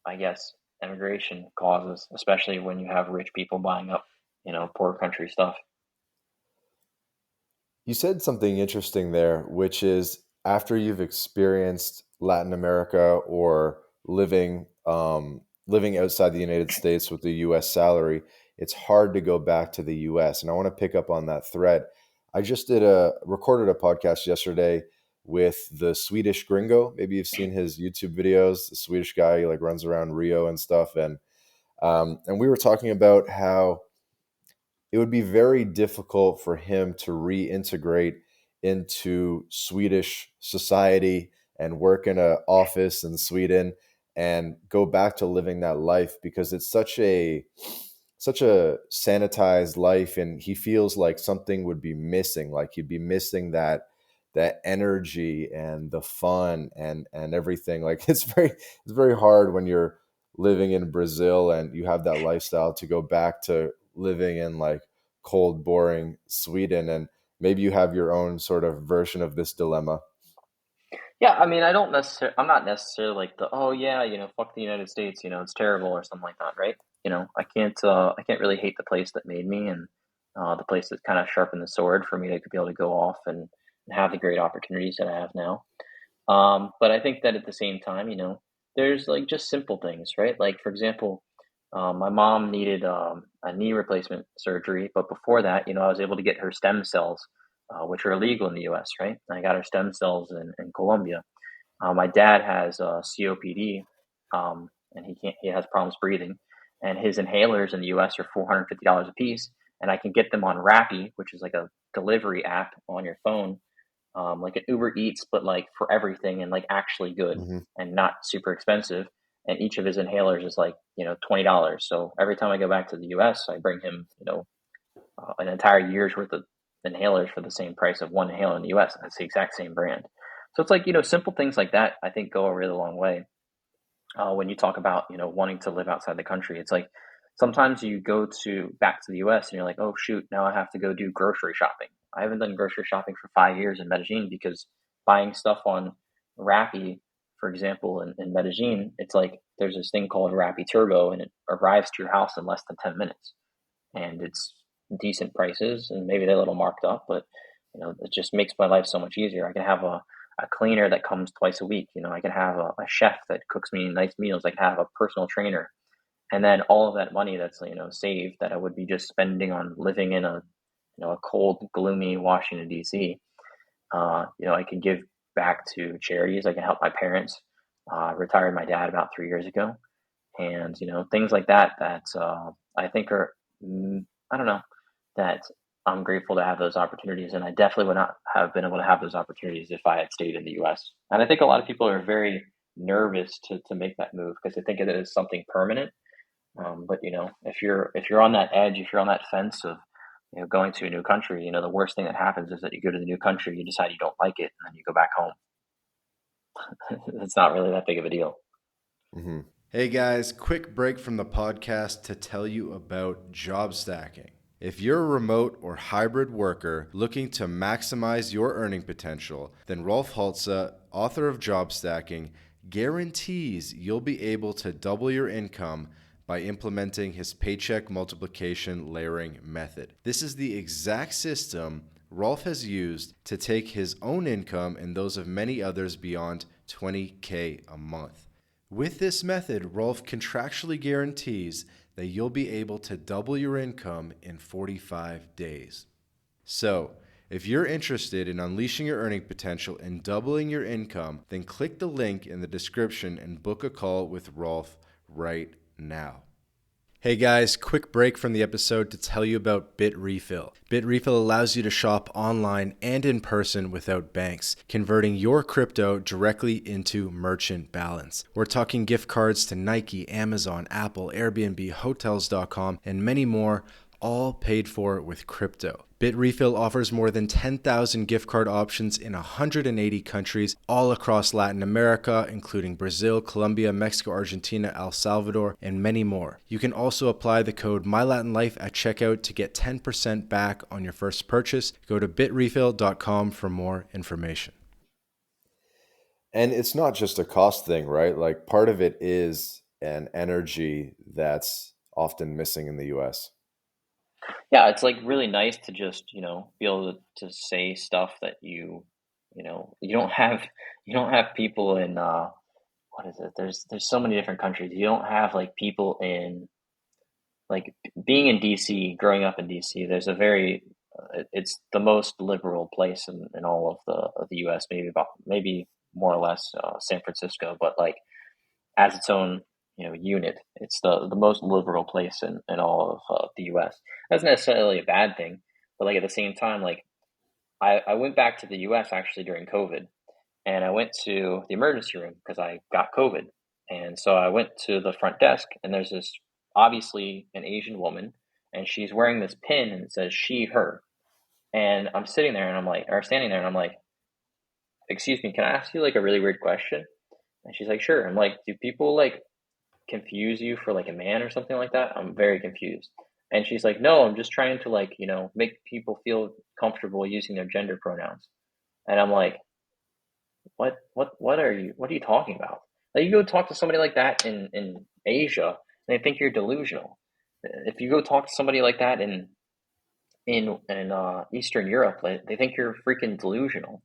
I guess, immigration causes, especially when you have rich people buying up, poor country stuff. You said something interesting there, which is after you've experienced Latin America or living outside the United States with the U.S. salary, it's hard to go back to the U.S. And I want to pick up on that thread. I just recorded a podcast yesterday with the Swedish gringo. Maybe you've seen his YouTube videos. The Swedish guy, he like runs around Rio and stuff, and we were talking about how it would be very difficult for him to reintegrate into Swedish society and work in an office in Sweden and go back to living that life because it's such a sanitized life, and he feels like something would be missing, like he'd be missing that energy and the fun and everything. Like it's very hard when you're living in Brazil and you have that lifestyle to go back to living in like cold, boring Sweden. And maybe you have your own sort of version of this dilemma. Yeah, I mean, I'm not necessarily like oh yeah, fuck the United States, it's terrible or something like that, right? I can't really hate the place that made me and the place that kind of sharpened the sword for me to be able to go off and have the great opportunities that I have now. But I think that at the same time, there's like just simple things, right? Like for example, my mom needed a knee replacement surgery, but before that, I was able to get her stem cells, which are illegal in the U.S., right? I got her stem cells in Colombia. My dad has COPD, and he has problems breathing, and his inhalers in the U.S. are $450 a piece, and I can get them on Rappi, which is like a delivery app on your phone, like an Uber Eats, but like for everything and like actually good Hmm. and not super expensive. And each of his inhalers is like $20. So every time I go back to the U.S., I bring him an entire year's worth of inhalers for the same price of one inhaler in the U.S. That's the exact same brand. So it's like simple things like that I think go a really long way when you talk about wanting to live outside the country. It's like sometimes you go to back to the U.S. and you're like, oh shoot, now I have to go do grocery shopping. I haven't done grocery shopping for 5 years in Medellin because buying stuff on Rappi, for example, in Medellin, it's like there's this thing called Rappi Turbo, and it arrives to your house in less than 10 minutes, and it's decent prices, and maybe they're a little marked up, but it just makes my life so much easier. I can have a cleaner that comes twice a week. I can have a chef that cooks me nice meals. I can have a personal trainer, and then all of that money that's saved that I would be just spending on living in a cold, gloomy Washington D.C. I can give back to charities. I can help my parents. I retired my dad about 3 years ago, and things like that. That I think are I don't know that I'm grateful to have those opportunities, and I definitely would not have been able to have those opportunities if I had stayed in the U.S. And I think a lot of people are very nervous to make that move because they think it is something permanent. But if you're on that edge, if you're on that fence of going to a new country, the worst thing that happens is that you go to the new country, you decide you don't like it, and then you go back home. It's not really that big of a deal. Hmm. Hey guys, quick break from the podcast to tell you about job stacking. If you're a remote or hybrid worker looking to maximize your earning potential, then Rolf Haltza, author of Job Stacking, guarantees you'll be able to double your income by implementing his paycheck multiplication layering method. This is the exact system Rolf has used to take his own income and those of many others beyond $20K a month. With this method, Rolf contractually guarantees that you'll be able to double your income in 45 days. So, if you're interested in unleashing your earning potential and doubling your income, then click the link in the description and book a call with Rolf right now. Hey guys, quick break from the episode to tell you about BitRefill. BitRefill allows you to shop online and in person without banks, converting your crypto directly into merchant balance. We're talking gift cards to Nike, Amazon, Apple, Airbnb, Hotels.com, and many more, all paid for with crypto. BitRefill offers more than 10,000 gift card options in 180 countries all across Latin America, including Brazil, Colombia, Mexico, Argentina, El Salvador, and many more. You can also apply the code MyLatinLife at checkout to get 10% back on your first purchase. Go to bitrefill.com for more information. And it's not just a cost thing, right? Like part of it is an energy that's often missing in the US. Yeah, it's like really nice to just, be able to say stuff that you don't have people in what is it? There's so many different countries. You don't have like people in like being in DC, growing up in DC, there's a very it's the most liberal place in all of the US, maybe more or less San Francisco, but like as its own unit. It's the most liberal place in all of the U.S. That's not necessarily a bad thing, but like at the same time, like I went back to the U.S. actually during COVID, and I went to the emergency room because I got COVID, and so I went to the front desk, and there's this obviously an Asian woman, and she's wearing this pin and it says she her, and I'm sitting there and I'm like, or standing there and I'm like, excuse me, can I ask you like a really weird question? And she's like, sure. I'm like, do people like confuse you for like a man or something like that? I'm very confused. And she's like, no, I'm just trying to like, make people feel comfortable using their gender pronouns. And I'm like, what are you talking about? Like you go talk to somebody like that in Asia, and they think you're delusional. If you go talk to somebody like that in Eastern Europe, they think you're freaking delusional.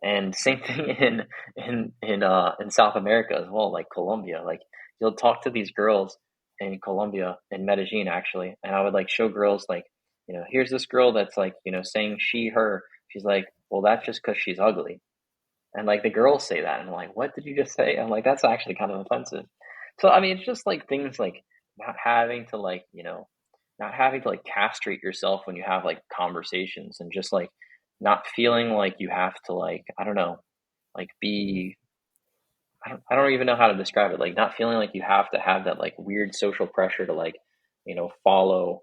And same thing in South America as well, like Colombia. Like you'll talk to these girls in Colombia, in Medellin actually, and I would like show girls like, here's this girl that's like, saying she her. She's like, well, that's just because she's ugly. And like the girls say that, and I'm like, what did you just say? I'm like, that's actually kind of offensive. So I mean, it's just like things like not having to like, not having to like castrate yourself when you have like conversations, and just like not feeling like you have to like, I don't know, like be I don't even know how to describe it. Like not feeling like you have to have that like weird social pressure to like, follow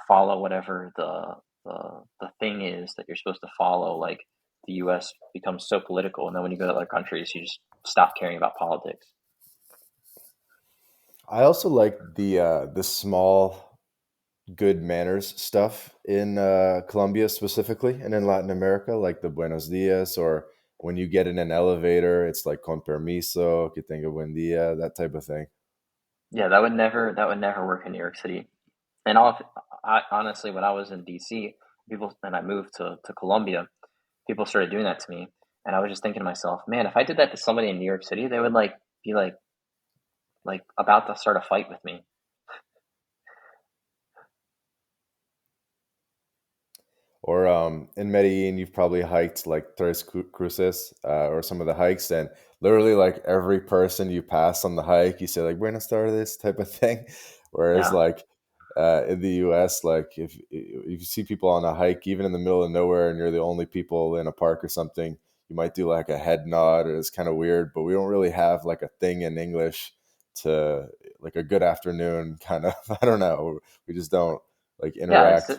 whatever the thing is that you're supposed to follow. Like the US becomes so political, and then when you go to other countries you just stop caring about politics. I also like the small good manners stuff in Colombia specifically, and in Latin America, like the buenos dias, or when you get in an elevator, it's like con permiso, que tenga buen día, that type of thing. Yeah, that would never work in New York City. And honestly, when I was in DC, people and I moved to Colombia, people started doing that to me, and I was just thinking to myself, man, if I did that to somebody in New York City, they would like be like about to start a fight with me. Or in Medellin, you've probably hiked like Tres Cruces, or some of the hikes, and literally like every person you pass on the hike, you say like "Buenas tardes" type of thing. Whereas Yeah. like in the U.S., like if you see people on a hike, even in the middle of nowhere, and you're the only people in a park or something, you might do like a head nod, or it's kind of weird. But we don't really have like a thing in English to like a good afternoon kind of. I don't know. We just don't like Yeah, interact.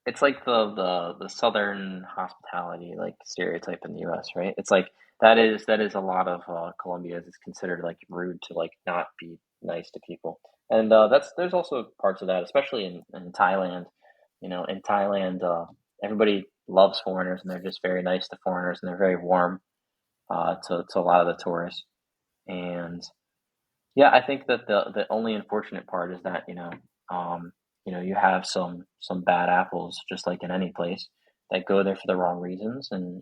it's like the Southern hospitality like stereotype in the U.S., right? It's like that is a lot of Colombians. It's considered like rude to like not be nice to people, and that's there's also parts of that, especially in Thailand. In Thailand, everybody loves foreigners, and they're just very nice to foreigners, and they're very warm to a lot of the tourists. And yeah, I think that the only unfortunate part is that, you have some bad apples, just like in any place, that go there for the wrong reasons, and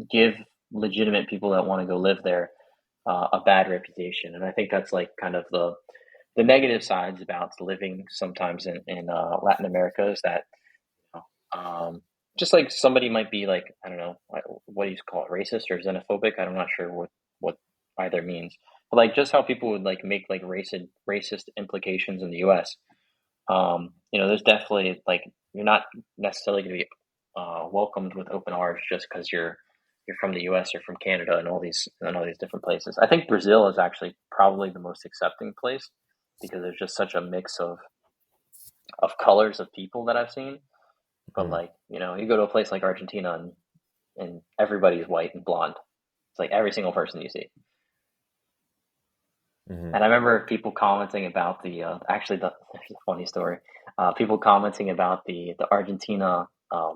give legitimate people that want to go live there a bad reputation. And I think that's like kind of the negative sides about living sometimes in Latin America is that just like somebody might be like, I don't know, what do you call it, racist or xenophobic? I'm not sure what either means, but like just how people would like make like racist implications in the U.S. There's definitely like you're not necessarily going to be welcomed with open arms just because you're from the U.S. or from Canada and all these different places. I think Brazil is actually probably the most accepting place because there's just such a mix of colors of people that I've seen. But Mm-hmm. like, you go to a place like Argentina and everybody's white and blonde. It's like every single person you see. And I remember people commenting about actually there's a funny story. People commenting about the Argentina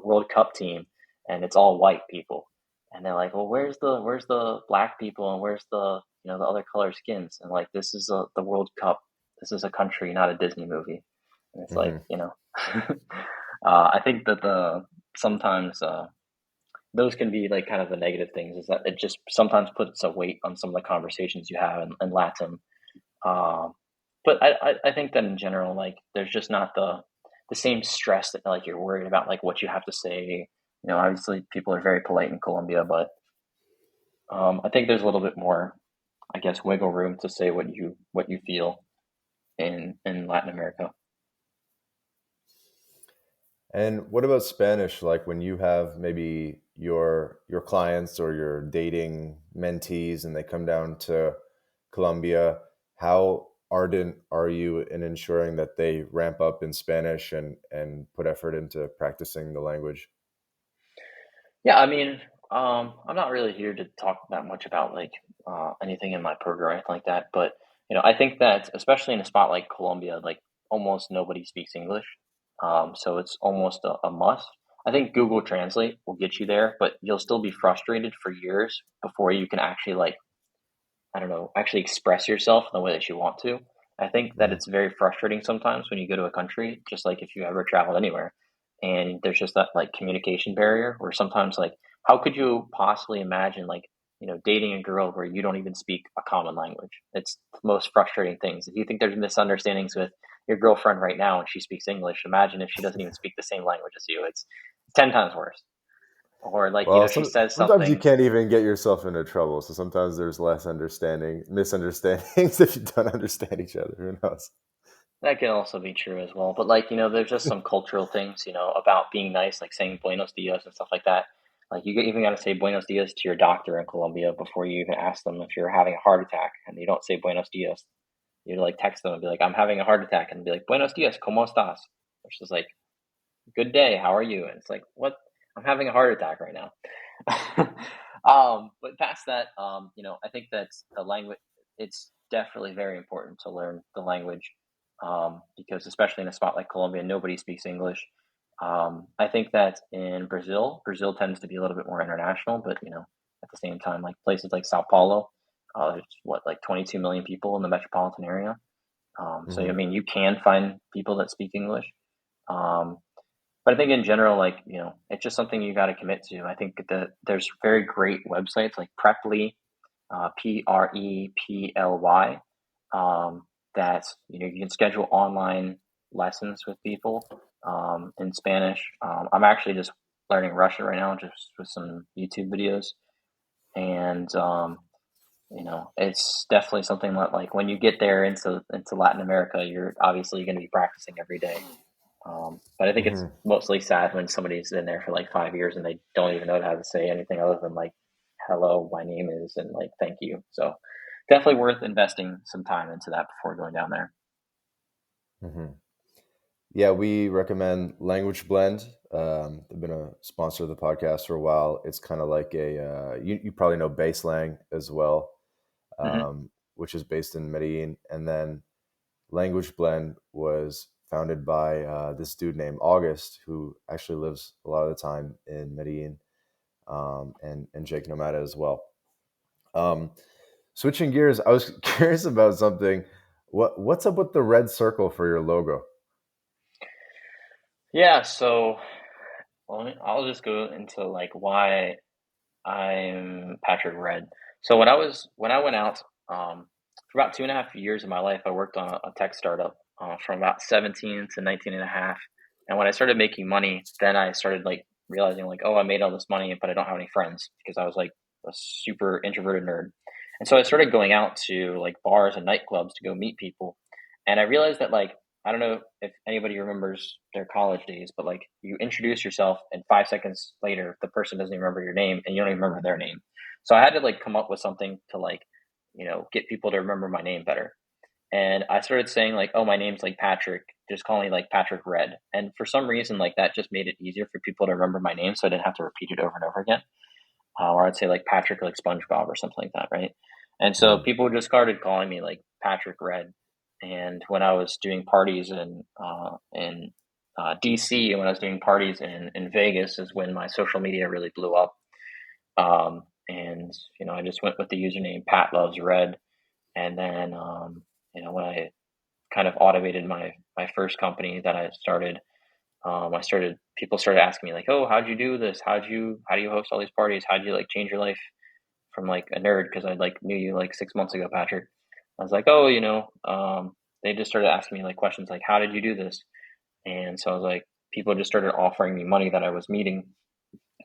World Cup team, and it's all white people, and they're like, "Well, where's the black people and where's the other color skins?" And like, this is the World Cup. This is a country, not a Disney movie. And it's like, Mm-hmm. I think that the sometimes those can be like kind of the negative things. Is that it just sometimes puts a weight on some of the conversations you have in Latin. um, but I think that in general, like there's just not the same stress that like you're worried about like what you have to say. Obviously people are very polite in Colombia, but I think there's a little bit more, I guess, wiggle room to say what you feel in Latin America. And what about Spanish? Like when you have maybe your clients or your dating mentees and they come down to Colombia, how ardent are you in ensuring that they ramp up in Spanish and put effort into practicing the language? Yeah, I mean, I'm not really here to talk that much about like anything in my program or anything like that. But I think that especially in a spot like Colombia, like almost nobody speaks English, so it's almost a must. I think Google Translate will get you there, but you'll still be frustrated for years before you can actually like, I don't know, actually express yourself in the way that you want to. I think that Mm-hmm. it's very frustrating sometimes when you go to a country, just like if you ever traveled anywhere, and there's just that like communication barrier where sometimes like, how could you possibly imagine like, dating a girl where you don't even speak a common language? It's the most frustrating things. If you think there's misunderstandings with your girlfriend right now and she speaks English, imagine if she doesn't even speak the same language as you. It's 10 times worse. Or like, Well, she says sometimes you something. can't even get yourself into trouble. So sometimes there's less misunderstandings if you don't understand each other. Who knows? That can also be true as well. But like, there's just some cultural things, about being nice, like saying buenos dias and stuff like that. Like you even got to say buenos dias to your doctor in Colombia before you even ask them if you're having a heart attack, and you don't say buenos dias. You like text them and be like, I'm having a heart attack, and be like, buenos dias, ¿cómo estás? Which is like, good day, how are you? And it's like, what? I'm having a heart attack right now. But past that, I think that the language, it's definitely very important to learn the language, because especially in a spot like Colombia, nobody speaks English. I think that in Brazil tends to be a little bit more international, but at the same time, like places like Sao Paulo, there's what, like 22 million people in the metropolitan area. So I Hmm. mean, you can find people that speak English. Um, but I think in general, like, it's just something you got to commit to. I think that there's very great websites like Preply, Preply, that, you can schedule online lessons with people in Spanish. I'm actually just learning Russian right now, just with some YouTube videos. And, it's definitely something that, like, when you get there into Latin America, you're obviously going to be practicing every day. But I think it's Hmm. mostly sad when somebody's been there for like 5 years and they don't even know how to say anything other than like, hello, my name is, and like, thank you. So definitely worth investing some time into that before going down there. Hmm. Yeah, we recommend Language Blend. They've been a sponsor of the podcast for a while. It's kind of like you probably know Baselang as well, Hmm. which is based in Medellin. And then Language Blend was founded by this dude named August, who actually lives a lot of the time in Medellin, and Jake Nomada as well. Um, Switching gears, I was curious about something. What's up with the red circle for your logo? Yeah, so I'll just go into like why I'm Patrick Red. So when I went out, for about 2.5 years of my life, I worked on a tech startup from about 17 to 19 and a half. And when I started making money, then I started like realizing like, oh, I made all this money, but I don't have any friends because I was like a super introverted nerd. And so I started going out to like bars and nightclubs to go meet people. And I realized that like, I don't know if anybody remembers their college days, but like you introduce yourself and 5 seconds later, the person doesn't even remember your name and you don't even remember their name. So I had to like come up with something to like, get people to remember my name better. And I started saying like, oh, my name's like Patrick, just call me like Patrick Red. And for some reason, like that just made it easier for people to remember my name. So I didn't have to repeat it over and over again. Or I'd say like Patrick, like SpongeBob or something like that. Right. And so Mm. people just started calling me like Patrick Red. And when I was doing parties in DC, and when I was doing parties in Vegas is when my social media really blew up. And, I just went with the username Pat Loves Red. And then, when I kind of automated my first company that I started, people started asking me like, oh, how'd you do this? How do you host all these parties? How'd you like change your life from like a nerd? Cause I like knew you like 6 months ago, Patrick. I was like, oh, they just started asking me like questions like, how did you do this? And so I was like, people just started offering me money that I was meeting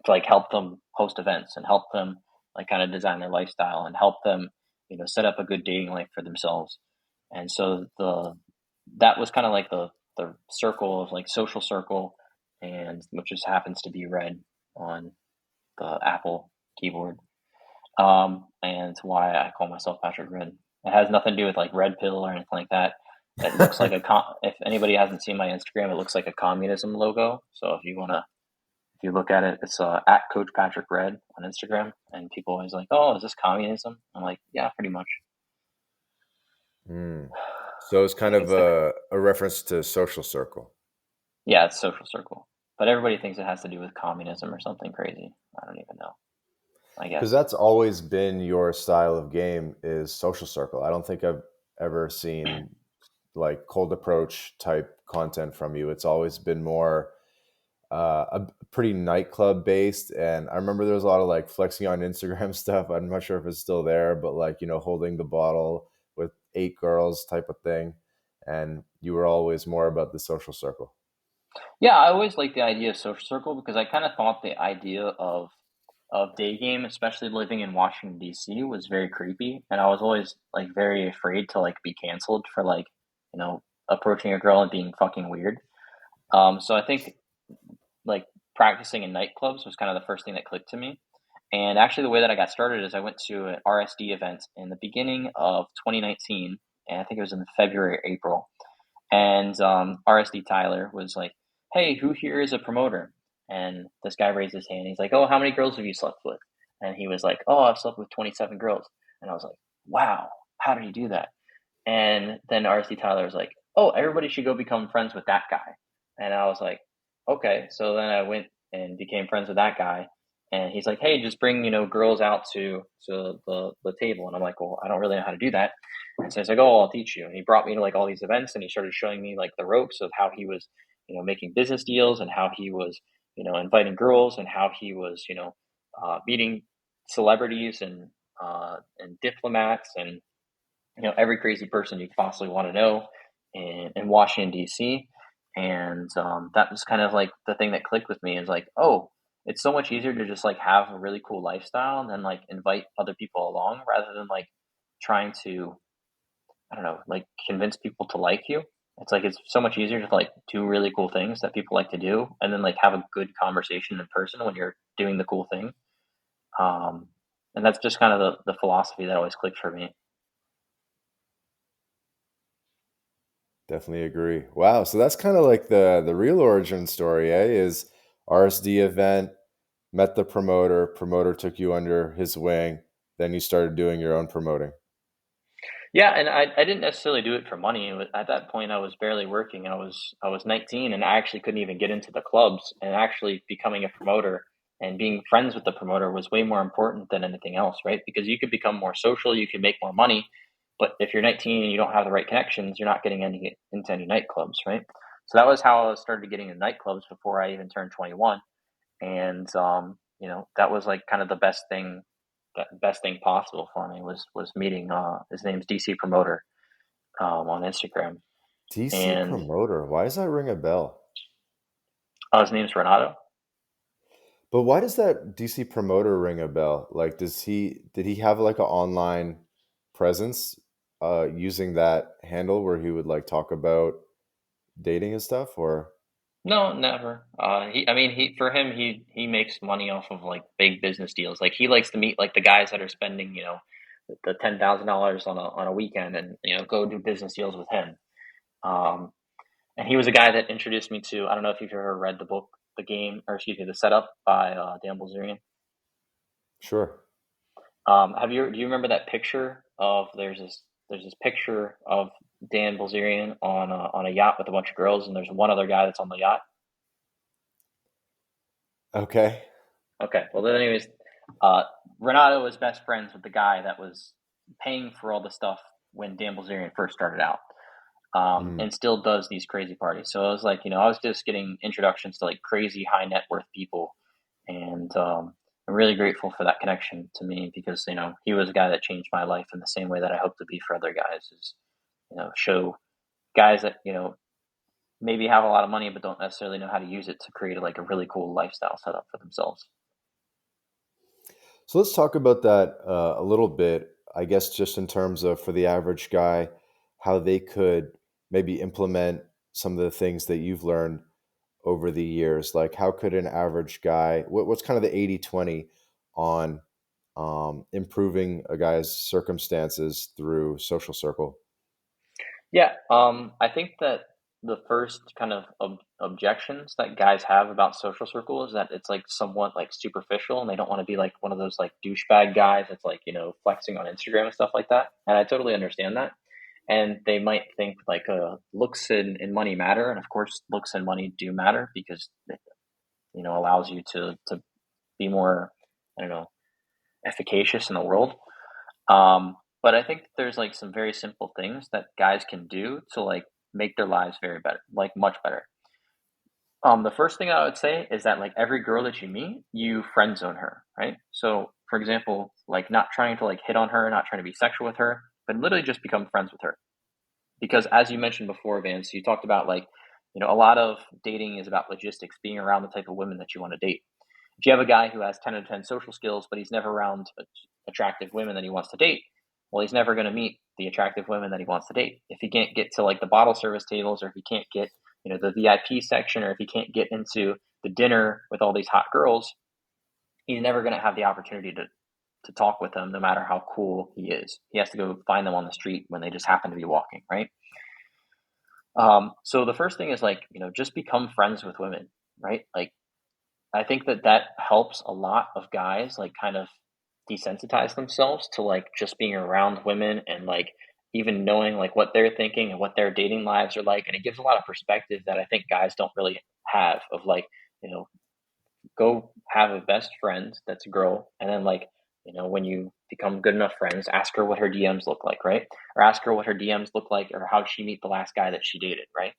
to like help them host events and help them like kind of design their lifestyle and help them, set up a good dating life for themselves. And so that was kind of like the circle of like social circle, and which just happens to be red on the Apple keyboard. And why I call myself Patrick Red. It has nothing to do with like red pill or anything like that. It looks like if anybody hasn't seen my Instagram, it looks like a communism logo. So if you look at it, it's at Coach Patrick Red on Instagram, and people always like, "Oh, is this communism?" I'm like, "Yeah, pretty much." Mm. So it's kind Like of it's like, a reference to social circle. yeah, it's social circle, but everybody thinks it has to do with communism or something crazy. I don't even know. I Because guess. that's always been your style of game is social circle. I don't think I've ever seen like cold approach type content from you. It's always been more a pretty nightclub based. And I remember there was a lot of like flexing on Instagram stuff. I'm not sure if it's still there, but like, holding the bottle with 8 girls type of thing. And you were always more about the social circle. Yeah, I always liked the idea of social circle because I kind of thought the idea of day game, especially living in Washington D.C., was very creepy, and I was always like very afraid to like be canceled for like approaching a girl and being fucking weird. So I think like practicing in nightclubs was kind of the first thing that clicked to me. And actually, the way that I got started is I went to an RSD event in the beginning of 2019, and I think it was in February or April. And RSD Tyler was like, "Hey, who here is a promoter?" And this guy raised his hand. He's like, "Oh, how many girls have you slept with?" And he was like, "Oh, I've slept with 27 girls." And I was like, "Wow, how did you do that?" And then RSD Tyler was like, "Oh, everybody should go become friends with that guy." And I was like, "Okay." So then I went and became friends with that guy. And he's like, "Hey, just bring girls out to the table." And I'm like, "Well, I don't really know how to do that." And so he's like, "Oh, I'll teach you." And he brought me to like all these events, and he started showing me like the ropes of how he was, making business deals, and how he was, inviting girls, and how he was, meeting celebrities and diplomats and every crazy person you could possibly want to know in Washington D.C. And that was kind of like the thing that clicked with me is like, oh, it's so much easier to just like have a really cool lifestyle and then like invite other people along rather than like trying to, I don't know, like convince people to like you. It's like it's so much easier to like do really cool things that people like to do and then like have a good conversation in person when you're doing the cool thing. Um, and that's just kind of the philosophy that always clicked for me. Definitely agree. Wow. So that's kind of like the real origin story, eh? Is RSD event, met the promoter, promoter took you under his wing, then you started doing your own promoting. Yeah, and I didn't necessarily do it for money. At that point, I was barely working. I was 19, and I actually couldn't even get into the clubs. And actually, becoming a promoter and being friends with the promoter was way more important than anything else, right? Because you could become more social, you could make more money, but if you're 19 and you don't have the right connections, you're not getting into any nightclubs, right? So that was how I started getting into nightclubs before I even turned 21. And that was like kind of the best thing possible for me was meeting his name's DC Promoter on Instagram, DC and promoter. Why does that ring a bell? his name's Renato. But why does that DC promoter ring a bell? Like, did he have like an online presence using that handle where he would like talk about dating and stuff, or No, never. I mean, for him, he makes money off of like big business deals. Like he likes to meet like the guys that are spending, the $10,000 on a weekend, and go do business deals with him. Um, and he was a guy that introduced me to. I don't know if you've ever read the book, The Game, or excuse me, The Setup by Dan Bilzerian. sure. Do you remember that picture of there's this picture of Dan Bilzerian on a yacht with a bunch of girls, and there's one other guy that's on the yacht. Okay. Okay, well then anyways, uh, Renato was best friends with the guy that was paying for all the stuff when Dan Bilzerian first started out, Mm. and still does these crazy parties. So I was like, I was just getting introductions to like crazy high net worth people, and I'm really grateful for that connection to me because he was a guy that changed my life in the same way that I hope to be for other guys. Is show guys that maybe have a lot of money but don't necessarily know how to use it to create like a really cool lifestyle setup for themselves. So let's talk about that a little bit. I guess just in terms of for the average guy, how they could maybe implement some of the things that you've learned over the years. Like, how could an average guy, what's kind of the 80/20 on improving a guy's circumstances through social circle? Yeah, I think that the first kind of objections that guys have about social circle is that it's like somewhat like superficial, and they don't want to be like one of those like douchebag guys that's like flexing on Instagram and stuff like that. And I totally understand that. And they might think like looks and money matter, and of course, looks and money do matter because it allows you to be more, I don't know, efficacious in the world. But I think there's like some very simple things that guys can do to like make their lives very better, like much better. The first thing I would say is that like every girl that you meet, you friend zone her, right? So, for example, like not trying to like hit on her, not trying to be sexual with her, but literally just become friends with her. Because as you mentioned before, Vance, you talked about like, a lot of dating is about logistics, being around the type of women that you want to date. If you have a guy who has 10 out of 10 social skills, but he's never around attractive women that he wants to date, well, he's never going to meet the attractive women that he wants to date. If he can't get to like the bottle service tables, or if he can't get, the VIP section, or if he can't get into the dinner with all these hot girls, he's never going to have the opportunity to talk with them no matter how cool he is. He has to go find them on the street when they just happen to be walking, right? So the first thing is like, just become friends with women, right? Like, I think that helps a lot of guys like kind of desensitize themselves to like just being around women and like even knowing like what they're thinking and what their dating lives are like. And it gives a lot of perspective that I think guys don't really have of like, you know, go have a best friend that's a girl, and then like, when you become good enough friends, ask her what her DMs look like, right? Or ask her what her DMs look like, or how she meet the last guy that she dated, right?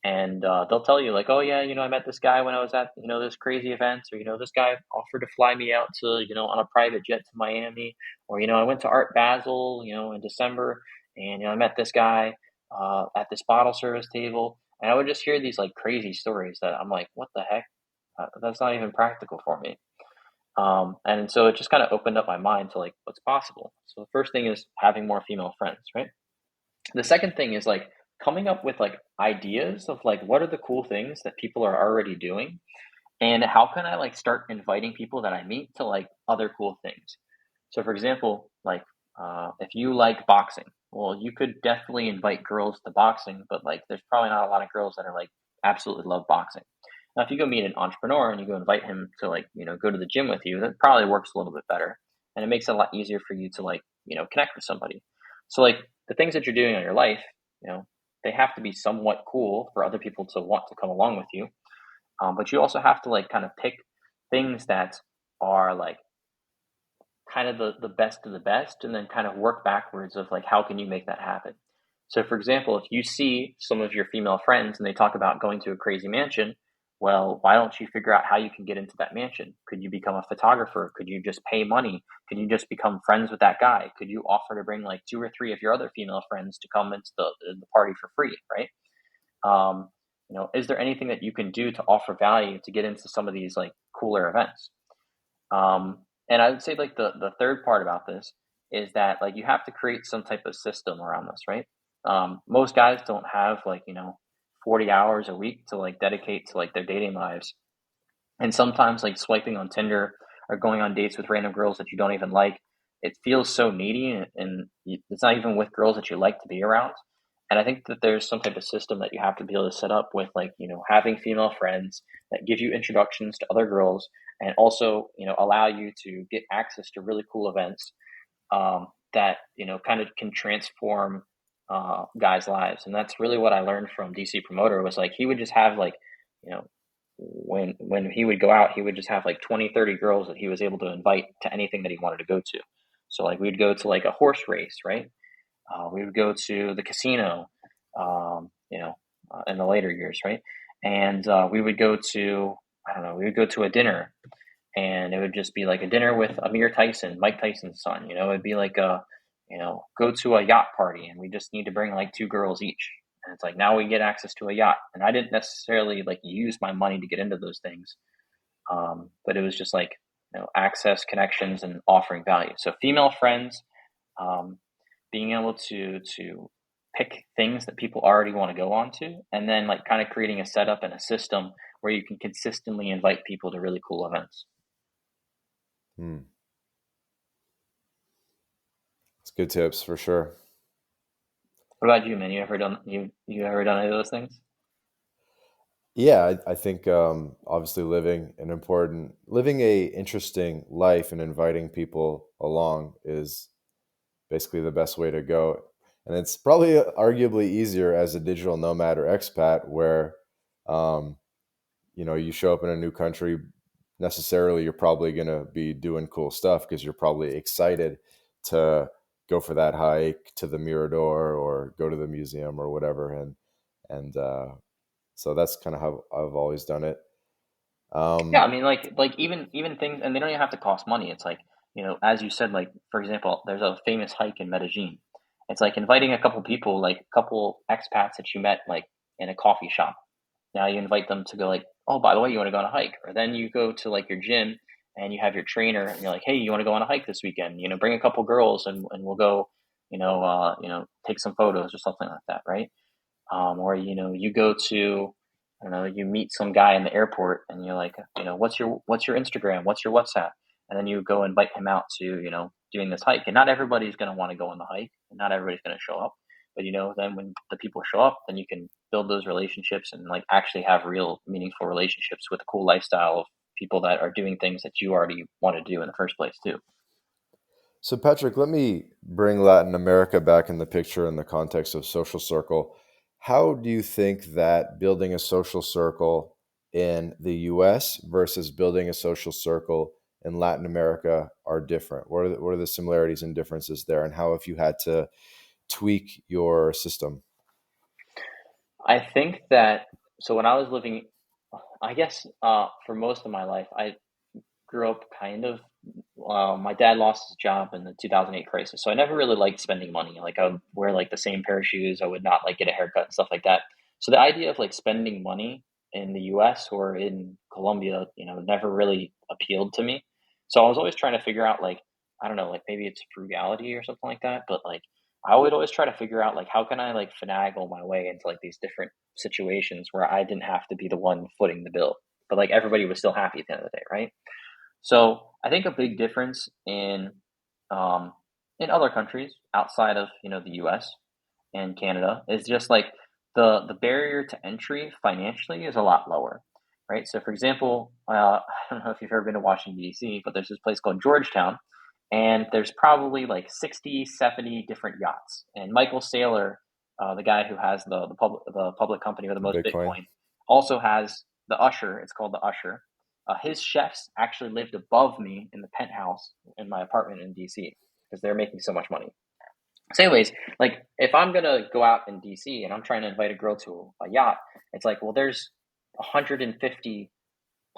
And they'll tell you like, oh yeah, I met this guy when I was at this crazy event, or this guy offered to fly me out to on a private jet to Miami, or I went to Art Basel in December, and I met this guy at this bottle service table, and I would just hear these like crazy stories that I'm like, what the heck, that's not even practical for me. And so it just kind of opened up my mind to like what's possible. So the first thing is having more female friends, right? The second thing is like coming up with like ideas of like what are the cool things that people are already doing, and how can I like start inviting people that I meet to like other cool things. So for example, like if you like boxing, well, you could definitely invite girls to boxing, but like there's probably not a lot of girls that are like absolutely love boxing. Now, if you go meet an entrepreneur and you go invite him to like, go to the gym with you, that probably works a little bit better. And it makes it a lot easier for you to like, connect with somebody. So like the things that you're doing in your life, you know, they have to be somewhat cool for other people to want to come along with you. But you also have to like kind of pick things that are like kind of the best of the best and then kind of work backwards of like how can you make that happen. So for example, if you see some of your female friends and they talk about going to a crazy mansion, well, why don't you figure out how you can get into that mansion? Could you become a photographer? Could you just pay money? Could you just become friends with that guy? Could you offer to bring like two or three of your other female friends to come into the party for free, right? Is there anything that you can do to offer value to get into some of these like cooler events? And I would say like the third part about this is that like you have to create some type of system around this, right? Most guys don't have like 40 hours a week to like dedicate to like their dating lives, and sometimes like swiping on Tinder or going on dates with random girls that you don't even like, it feels so needy, and it's not even with girls that you like to be around. And I think that there's some type of system that you have to be able to set up with like, having female friends that give you introductions to other girls and also, allow you to get access to really cool events that, kind of can transform guys' lives. And that's really what I learned from DC Promoter was like, he would just have like, you know, when he would go out, he would just have like 20, 30 girls that he was able to invite to anything that he wanted to go to. So like we'd go to like a horse race, right? We would go to the casino, in the later years, right? And we would go to, I don't know, we would go to a dinner, and it would just be like a dinner with Amir Tyson, Mike Tyson's son. It'd be like go to a yacht party, and we just need to bring like two girls each. And it's like now we get access to a yacht, and I didn't necessarily like use my money to get into those things, but it was just like access, connections, and offering value. So female friends, um, being able to pick things that people already want to go on to, and then like kind of creating a setup and a system where you can consistently invite people to really cool events. Hmm. It's good tips for sure. What about you, man? You ever done any of those things? Yeah, I think obviously living a interesting life and inviting people along is basically the best way to go. And it's probably arguably easier as a digital nomad or expat where, um, you show up in a new country, necessarily you're probably going to be doing cool stuff because you're probably excited to go for that hike to the Mirador or go to the museum or whatever. And so that's kind of how I've always done it. Yeah, Um, I mean, like even things, and they don't even have to cost money. It's like as you said, like for example, there's a famous hike in Medellin. It's like inviting a couple people, like a couple expats that you met, like in a coffee shop. Now you invite them to go, like, oh, by the way, you want to go on a hike, or then you go to like your gym and you have your trainer, and you're like, hey, you want to go on a hike this weekend? Bring a couple girls, and we'll go, take some photos or something like that, right? Or you go to, I don't know, you meet some guy in the airport and you're like, what's your Instagram, what's your WhatsApp, and then you go invite him out to doing this hike. And not everybody's going to want to go on the hike, and not everybody's going to show up, but then when the people show up, then you can build those relationships and like actually have real meaningful relationships with a cool lifestyle of people that are doing things that you already want to do in the first place too. so Patrick, let me bring Latin America back in the picture in the context of social circle. How do you think that building a social circle in the US versus building a social circle in Latin America are different? What are the similarities and differences there, and how have you had to tweak your system? I think that, so when I was living, I guess for most of my life, I grew up kind of. My dad lost his job in the 2008 crisis, so I never really liked spending money. Like I would wear like the same pair of shoes. I would not like get a haircut and stuff like that. So the idea of like spending money in the U.S. or in Colombia, never really appealed to me. So I was always trying to figure out like, I don't know, like maybe it's frugality or something like that. But like I would always try to figure out like how can I like finagle my way into like these different situations where I didn't have to be the one footing the bill, but like everybody was still happy at the end of the day, right? So I think a big difference in um, in other countries outside of, the US and Canada, is just like the barrier to entry financially is a lot lower, right? So, for example, I don't know if you've ever been to Washington D.C., but there's this place called Georgetown, and there's probably like 60, 70 different yachts. And Michael Saylor, the guy who has the public company with the The most Bitcoin. Bitcoin, also has the Usher. It's called the Usher. His chefs actually lived above me in the penthouse in my apartment in DC because they're making so much money. So, anyways, like if I'm gonna go out in DC and I'm trying to invite a girl to a yacht, it's like, well, there's 150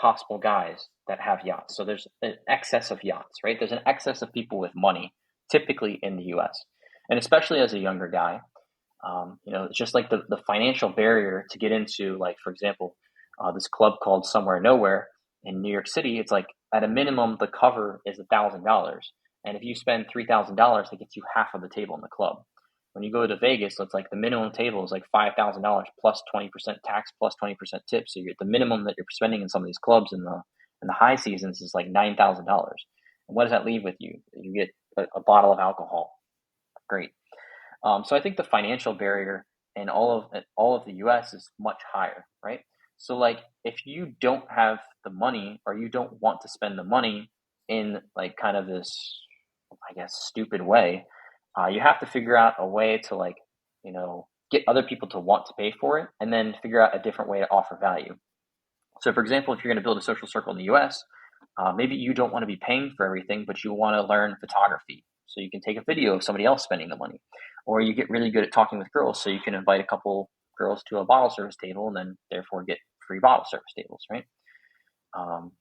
possible guys that have yachts. So there's an excess of yachts, right? There's an excess of people with money, typically in the U.S. And especially as a younger guy, it's just like the financial barrier to get into, like, for example, this club called Somewhere Nowhere in New York City. It's like at a minimum, the cover is $1,000. And if you spend $3,000, that gets you half of the table in the club. When you go to Vegas, it's like the minimum table is like $5,000 plus 20% tax plus 20% tip. So the minimum that you're spending in some of these clubs in the high seasons is like $9,000. And what does that leave with you? You get a bottle of alcohol. Great. So I think the financial barrier in all of the U.S. is much higher, right? So like if you don't have the money or you don't want to spend the money in like kind of this, I guess, stupid way, you have to figure out a way to like, get other people to want to pay for it, and then figure out a different way to offer value. So, for example, if you're going to build a social circle in the US, maybe you don't want to be paying for everything, but you want to learn photography. So you can take a video of somebody else spending the money. Or you get really good at talking with girls, so you can invite a couple girls to a bottle service table and then therefore get free bottle service tables, right? Um,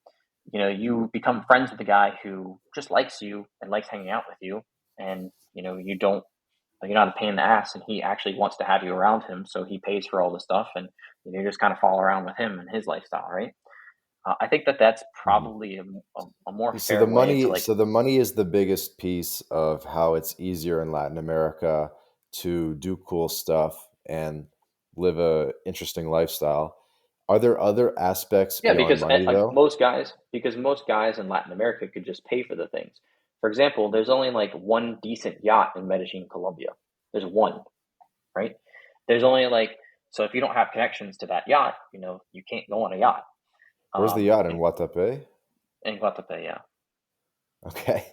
you become friends with a guy who just likes you and likes hanging out with you, and you're not a pain in the ass, and he actually wants to have you around him, so he pays for all the stuff, and you just kind of follow around with him and his lifestyle, right? I think that that's Mhm. probably a more So the fair way to money, like. so the money is the biggest piece of how it's easier in Latin America to do cool stuff and live a interesting lifestyle. Are there other aspects Yeah, beyond because money like though? most guys in Latin America could just pay for the things. For example, there's only like one decent yacht in Medellin, Colombia. There's one, right? There's only like, so if you don't have connections to that yacht, you can't go on a yacht. Where's the Um, yacht in in, Guatape? in Guatapé, yeah. Okay.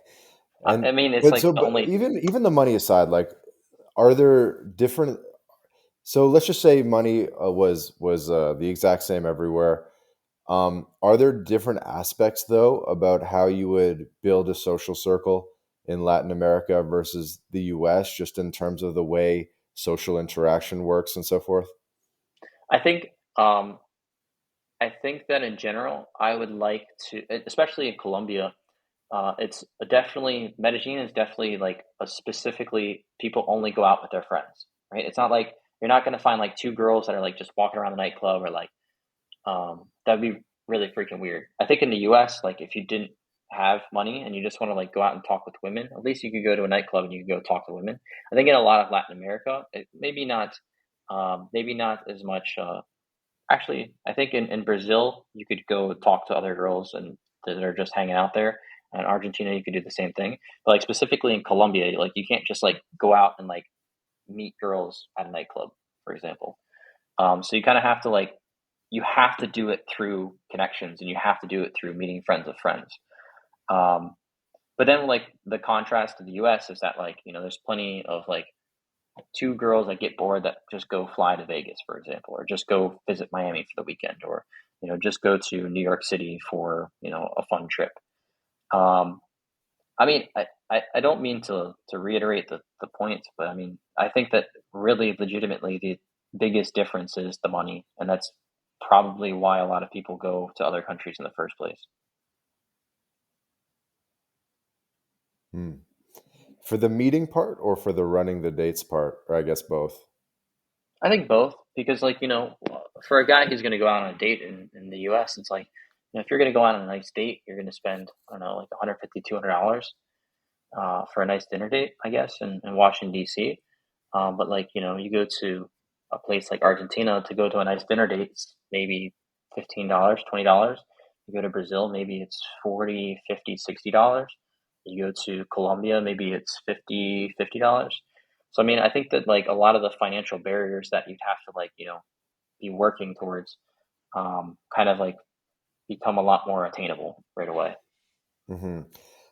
I And mean, it's but like so the but only. even the money aside, like are there different, so let's just say money was the exact same everywhere. Are there different aspects though about how you would build a social circle in Latin America versus the US, just in terms of the way social interaction works and so forth? I think um, I think that in general, I would like to, especially in Colombia, it's definitely Medellin is definitely like a specifically people only go out with their friends, right? It's not like you're not going to find like two girls that are like just walking around the nightclub or like that'd be really freaking weird. I think in the U.S., like if you didn't have money and you just want to like go out and talk with women, at least you could go to a nightclub and you could go talk to women. I think in a lot of Latin America, maybe not as much. Actually, I think in Brazil, you could go talk to other girls and that are just hanging out there. In Argentina, you could do the same thing. But like specifically in Colombia, like you can't just like go out and like meet girls at a nightclub, for example. So you kind of have to like you have to do it through connections and you have to do it through meeting friends of friends. Um, but then like the contrast to the U.S. is that like there's plenty of like two girls that get bored that just go fly to Vegas, for example, or just go visit Miami for the weekend, or just go to New York City for a fun trip. Um, I mean, I don't mean to reiterate the points, but I mean, I think that really legitimately the biggest difference is the money, and that's probably why a lot of people go to other countries in the first place. Hmm. For the meeting part or for the running the dates part, or I guess both? I think both, because like for a guy who's going to go out on a date in the U.S., it's like if you're going to go out on a nice date, you're going to spend I don't know like 150 $200 for a nice dinner date, I guess, in Washington D.C. But like you go to a place like Argentina to go to a nice dinner date, it's maybe $15, $20. You go to Brazil, maybe it's 40, 50, $60. You go to Colombia, maybe it's $50. So I mean, I think that like a lot of the financial barriers that you'd have to like, be working towards kind of like become a lot more attainable right away. Hmm.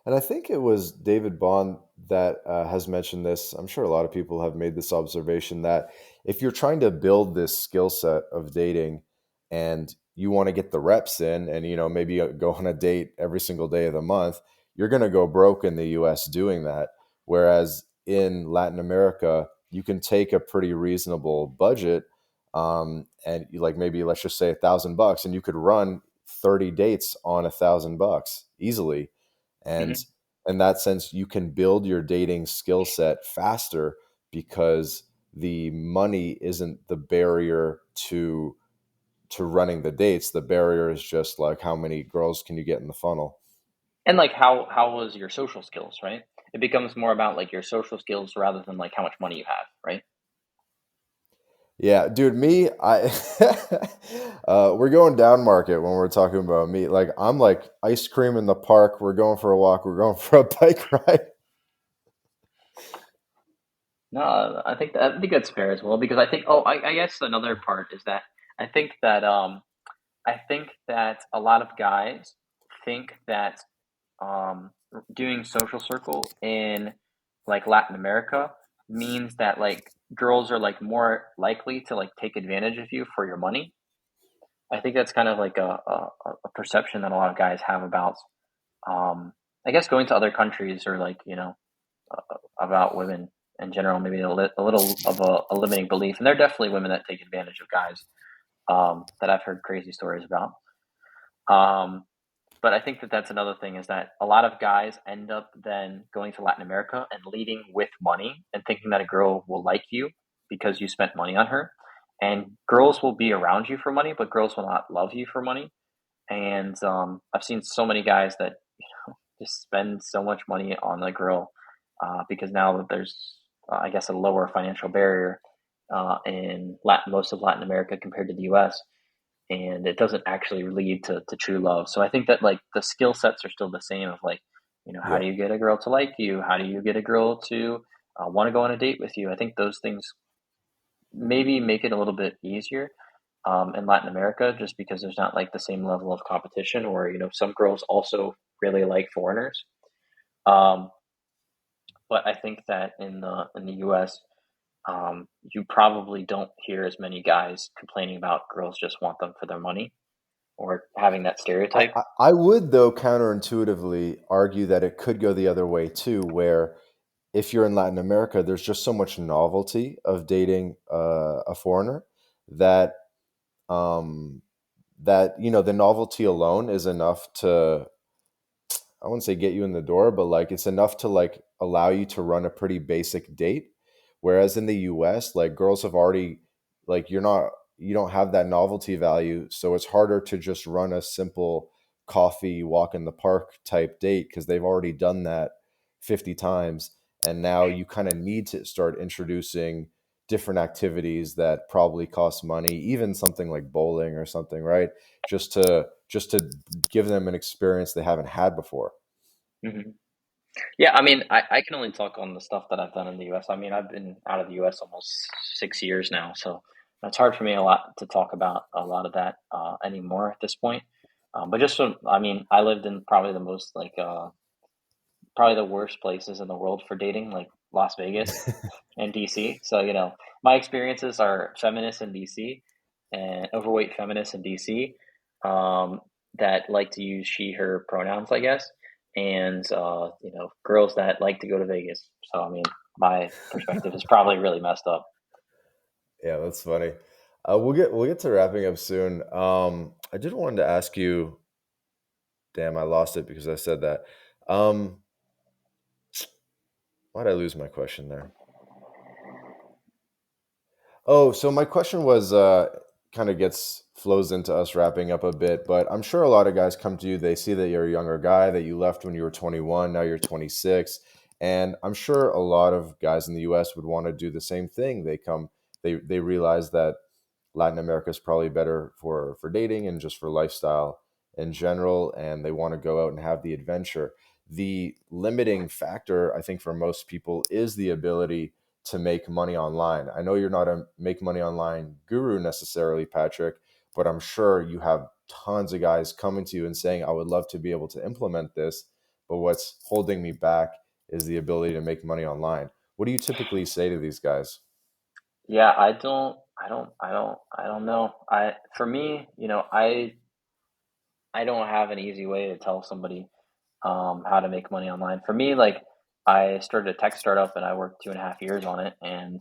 And I think it was David Bond that has mentioned this. I'm sure a lot of people have made this observation that if you're trying to build this skill set of dating and you want to get the reps in and, maybe go on a date every single day of the month, you're going to go broke in the US doing that. Whereas in Latin America, you can take a pretty reasonable budget, and like maybe let's just say $1,000, and you could run 30 dates on $1,000 easily. And Hmm. in that sense, you can build your dating skill set faster because the money isn't the barrier to running the dates. The barrier is just like how many girls can you get in the funnel. And like how was your social skills, right? It becomes more about like your social skills rather than like how much money you have, right? Yeah, dude, me, I we're going down market when we're talking about me. Like I'm like ice cream in the park. We're going for a walk. We're going for a bike ride. No, I think that's fair as well because I think I guess another part is that I think that I think that a lot of guys think that doing social circle in like Latin America means that like girls are like more likely to like take advantage of you for your money. I think that's kind of like a perception that a lot of guys have about um, I guess going to other countries or like about women in general, maybe a little of a limiting belief. And there are definitely women that take advantage of guys that I've heard crazy stories about. Um, but I think that that's another thing is that a lot of guys end up then going to Latin America and leading with money and thinking that a girl will like you because you spent money on her. And girls will be around you for money, but girls will not love you for money. And I've seen so many guys that just spend so much money on the girl because now that there's, I guess, a lower financial barrier in most of Latin America compared to the U.S., and it doesn't actually lead to true love. So I think that like the skill sets are still the same of like, how Yeah. do you get a girl to like you? How do you get a girl to want to go on a date with you? I think those things maybe make it a little bit easier in Latin America just because there's not like the same level of competition or, some girls also really like foreigners. Um, but I think that in the US, you probably don't hear as many guys complaining about girls just want them for their money or having that I, stereotype. I I would, though, counterintuitively argue that it could go the other way too, where if you're in Latin America, there's just so much novelty of dating a foreigner that um, the novelty alone is enough to, I wouldn't say get you in the door, but like it's enough to like allow you to run a pretty basic date. Whereas in the US, like girls have already, like you don't have that novelty value, so it's harder to just run a simple coffee walk in the park type date because they've already done that 50 times, and now you kind of need to start introducing different activities that probably cost money, even something like bowling or something, right? Just to give them an experience they haven't had before. Hmm. Yeah, I mean, I can only talk on the stuff that I've done in the US. I mean, I've been out of the US almost 6 years now, so it's hard for me a lot to talk about a lot of that anymore at this point. But just from, I mean, I lived in probably the most like probably the worst places in the world for dating, like Las Vegas and DC. So, my experiences are feminists in DC and overweight feminists in DC um, that like to use she, her pronouns, I guess, and, girls that like to go to Vegas. So, I mean, my perspective is probably really messed up. Yeah, that's funny. We'll get to wrapping up soon. I did wanted to ask you. Damn, I lost it because I said that. Um, why'd I lose my question there? Oh, so my question was kind of gets flows into us wrapping up a bit, but I'm sure a lot of guys come to you, they see that you're a younger guy, that you left when you were 21, now you're 26, and I'm sure a lot of guys in the US would want to do the same thing. They realize that Latin America is probably better for dating and just for lifestyle in general, and they want to go out and have the adventure. the limiting factor, I think, for most people is the ability to make money online. I know you're not a make money online guru necessarily, Patrick, but I'm sure you have tons of guys coming to you and saying, I would love to be able to implement this, but what's holding me back is the ability to make money online. What do you typically say to these guys? Yeah, I don't know. For me, I don't have an easy way to tell somebody how to make money online. For me, like I started a tech startup and I worked 2.5 years on it, and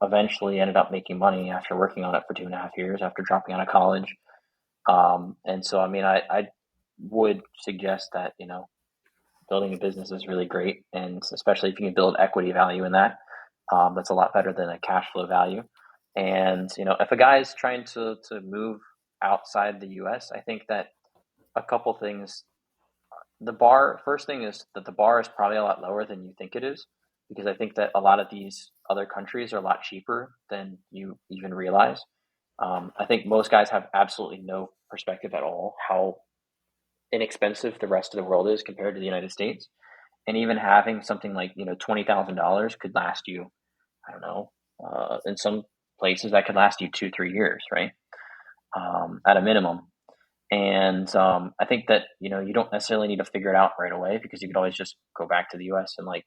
eventually ended up making money after working on it for 2.5 years after dropping out of college. And so, I mean, I would suggest that building a business is really great, and especially if you can build equity value in that, that's a lot better than a cash flow value. And if a guy is trying to move outside the U.S., I think that a couple things. The bar, first thing is that the bar is probably a lot lower than you think it is, because I think that a lot of these other countries are a lot cheaper than you even realize. I think most guys have absolutely no perspective at all how inexpensive the rest of the world is compared to the United States. And even having something like $20,000 could last you, I don't know, in some places that could last you 2-3 years, right? At a minimum. And I think that you don't necessarily need to figure it out right away, because you could always just go back to the U.S. and like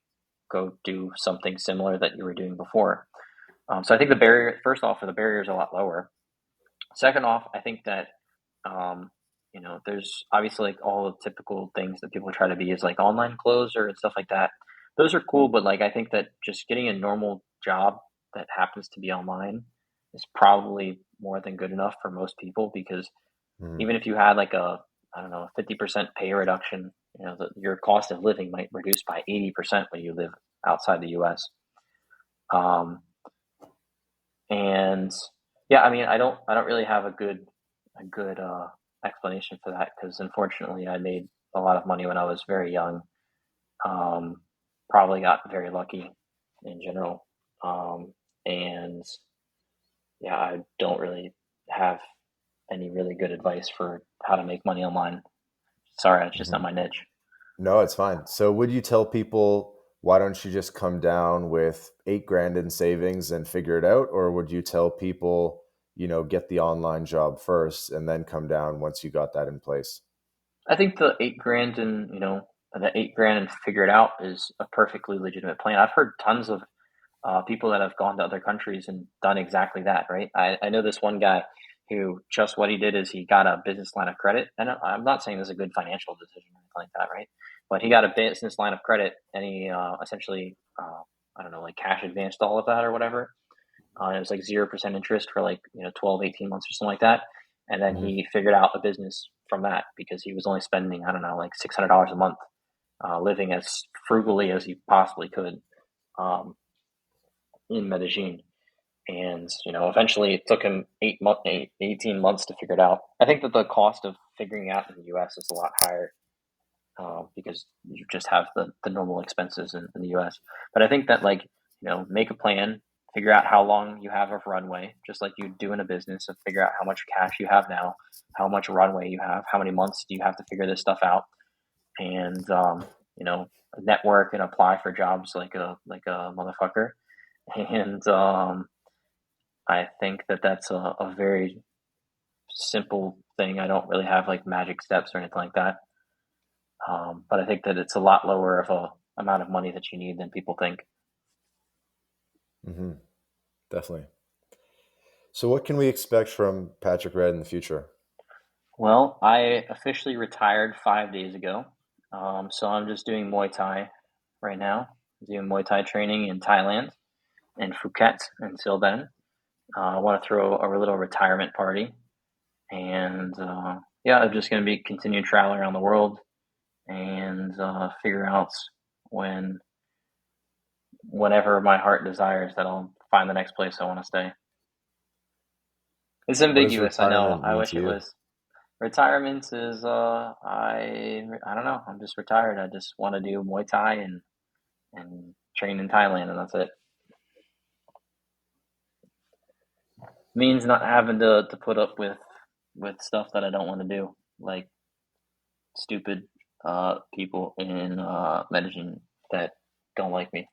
go do something similar that you were doing before. So I think the barrier, first off, the barrier is a lot lower. Second off, I think that um, there's obviously like all the typical things that people try to be is like online closer and stuff like that. Those are cool, but like I think that just getting a normal job that happens to be online is probably more than good enough for most people, because Mhm. even if you had like a, I don't know, 50% pay reduction, your cost of living might reduce by 80% when you live outside the U.S. Um, and yeah, I mean, I don't really have a good explanation for that, because unfortunately I made a lot of money when I was very young. Um, Probably got very lucky in general. And yeah, I don't really have any really good advice for how to make money online. Sorry, it's just not Mhm. my niche. No, it's fine. So would you tell people, why don't you just come down with 8 grand in savings and figure it out? Or would you tell people, get the online job first and then come down once you got that in place? I think the 8 grand and figure it out is a perfectly legitimate plan. I've heard tons of people that have gone to other countries and done exactly that, right? I know this one guy who just what he did is he got a business line of credit. And I'm not saying this is a good financial decision or anything like that, right? But he got a business line of credit, and he essentially, I don't know, like cash advanced all of that or whatever. It was like 0% interest for like 12, 18 months or something like that. And then Hmm. he figured out a business from that, because he was only spending, I don't know, like $600 a month, living as frugally as he possibly could um, in Medellin. And eventually it took him 18 months to figure it out. I think that the cost of figuring it out in the U.S. is a lot higher, because you just have the normal expenses in the U.S. But I think that, like, make a plan, figure out how long you have of runway, just like you do in a business, and figure out how much cash you have now, how much runway you have, how many months do you have to figure this stuff out, and network and apply for jobs like a motherfucker. And I think that that's a very simple thing. I don't really have like magic steps or anything like that. But I think that it's a lot lower of a amount of money that you need than people think. Hmm. Definitely. So what can we expect from Patrick Red in the future? Well, I officially retired 5 days ago. So I'm just doing Muay Thai right now. I'm doing Muay Thai training in Thailand and Phuket until then. I want to throw a little retirement party. And yeah, I'm just going to be continue traveling around the world, and figure out when whenever my heart desires that I'll find the next place I want to stay. It's What does ambiguous, I know. retirement I mean wish to it you? was. Retirement is I don't know. I'm just retired. I just want to do Muay Thai and train in Thailand, and that's it. Means not having to put up with stuff that I don't want to do, like stupid. people in Medellin that don't like me.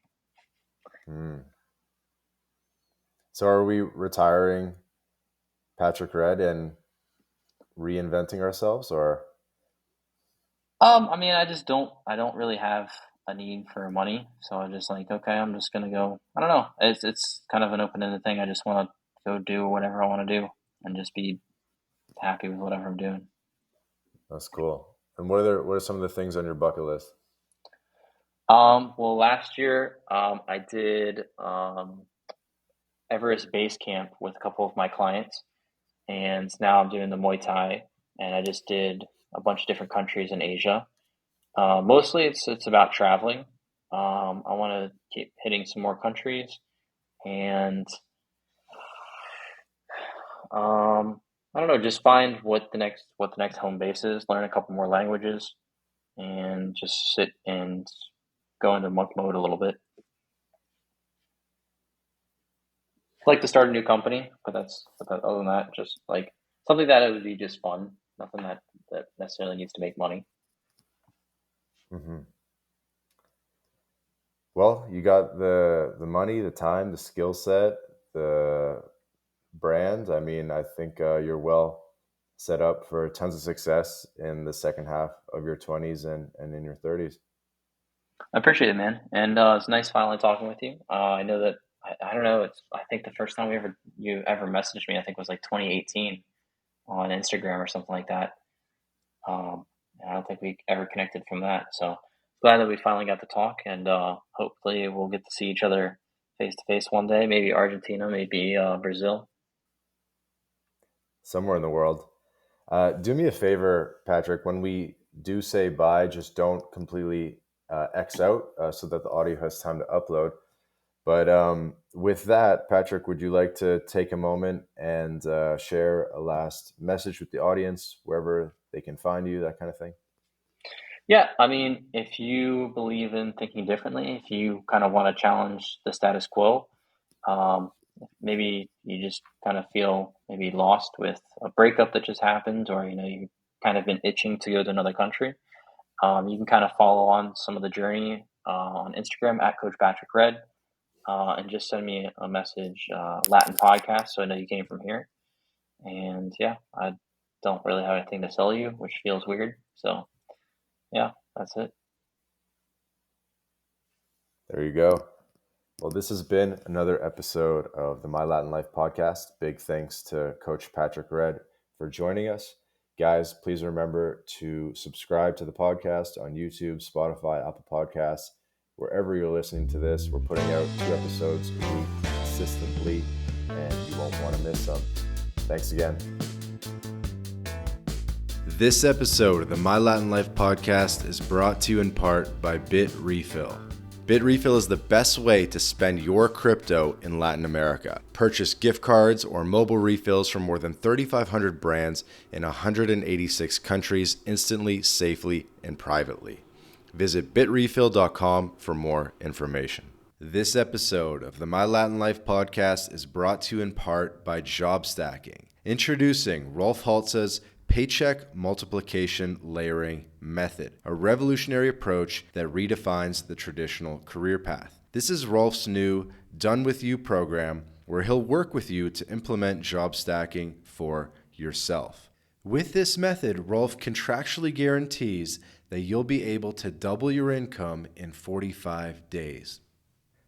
So are we retiring Patrick Red and reinventing ourselves, or? I mean, I don't really have a need for money, so I just like, okay, I'm just gonna go. I don't know. It's kind of an open-ended thing. I just want to go do whatever I want to do and just be happy with whatever I'm doing. That's cool. And what are some of the things on your bucket list? Well, last year, I did Everest Base Camp with a couple of my clients, and now I'm doing the Muay Thai, and I just did a bunch of different countries in Asia. Mostly, it's about traveling. I want to keep hitting some more countries, and I don't know, just find what the next home base is. Learn a couple more languages, and just sit and go into monk mode a little bit. Like to start a new company, but other than that, just like something that it would be just fun. Nothing that necessarily needs to make money. Mm-hmm. Well, you got the money, the time, the skill set, the brand. I mean, I think you're well set up for tons of success in the second half of your 20s and in your 30s. I appreciate it, man, and it's nice finally talking with you. I know that I don't know. I think the first time you ever messaged me, I think was like 2018 on Instagram or something like that. I don't think we ever connected from that. So glad that we finally got to talk, and hopefully we'll get to see each other face to face one day. Maybe Argentina, maybe Brazil. Somewhere in the world. Do me a favor, Patrick. When we do say bye, just don't completely X out so that the audio has time to upload. But with that, Patrick, would you like to take a moment and share a last message with the audience, wherever they can find you, that kind of thing? Yeah, I mean, if you believe in thinking differently, if you kind of want to challenge the status quo, um, maybe you just kind of feel maybe lost with a breakup that just happened, or you kind of been itching to go to another country. You can kind of follow on some of the journey on Instagram at Coach Patrick Red, and just send me a message, Latin podcast, so I know you came from here. And yeah, I don't really have anything to sell you, which feels weird. So yeah, that's it. There you go. Well, this has been another episode of the My Latin Life podcast. Big thanks to Coach Patrick Red for joining us. Guys, please remember to subscribe to the podcast on YouTube, Spotify, Apple Podcasts, wherever you're listening to this. We're putting out 2 episodes a week consistently, and you won't want to miss them. Thanks again. This episode of the My Latin Life podcast is brought to you in part by Bit Refill. Bit Refill is the best way to spend your crypto in Latin America. Purchase gift cards or mobile refills from more than 3,500 brands in 186 countries instantly, safely, and privately. Visit bitrefill.com for more information. This episode of the My Latin Life podcast is brought to you in part by Job Stacking. Introducing Rolf Haltza's Paycheck Multiplication Layering Method, a revolutionary approach that redefines the traditional career path. This is Rolf's new Done With You program, where he'll work with you to implement job stacking for yourself. With this method, Rolf contractually guarantees that you'll be able to double your income in 45 days.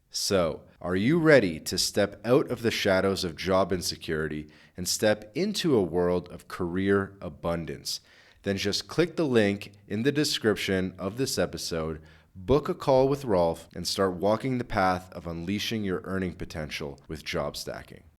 So, are you ready to step out of the shadows of job insecurity and step into a world of career abundance? Then just click the link in the description of this episode, book a call with Rolf, and start walking the path of unleashing your earning potential with job stacking.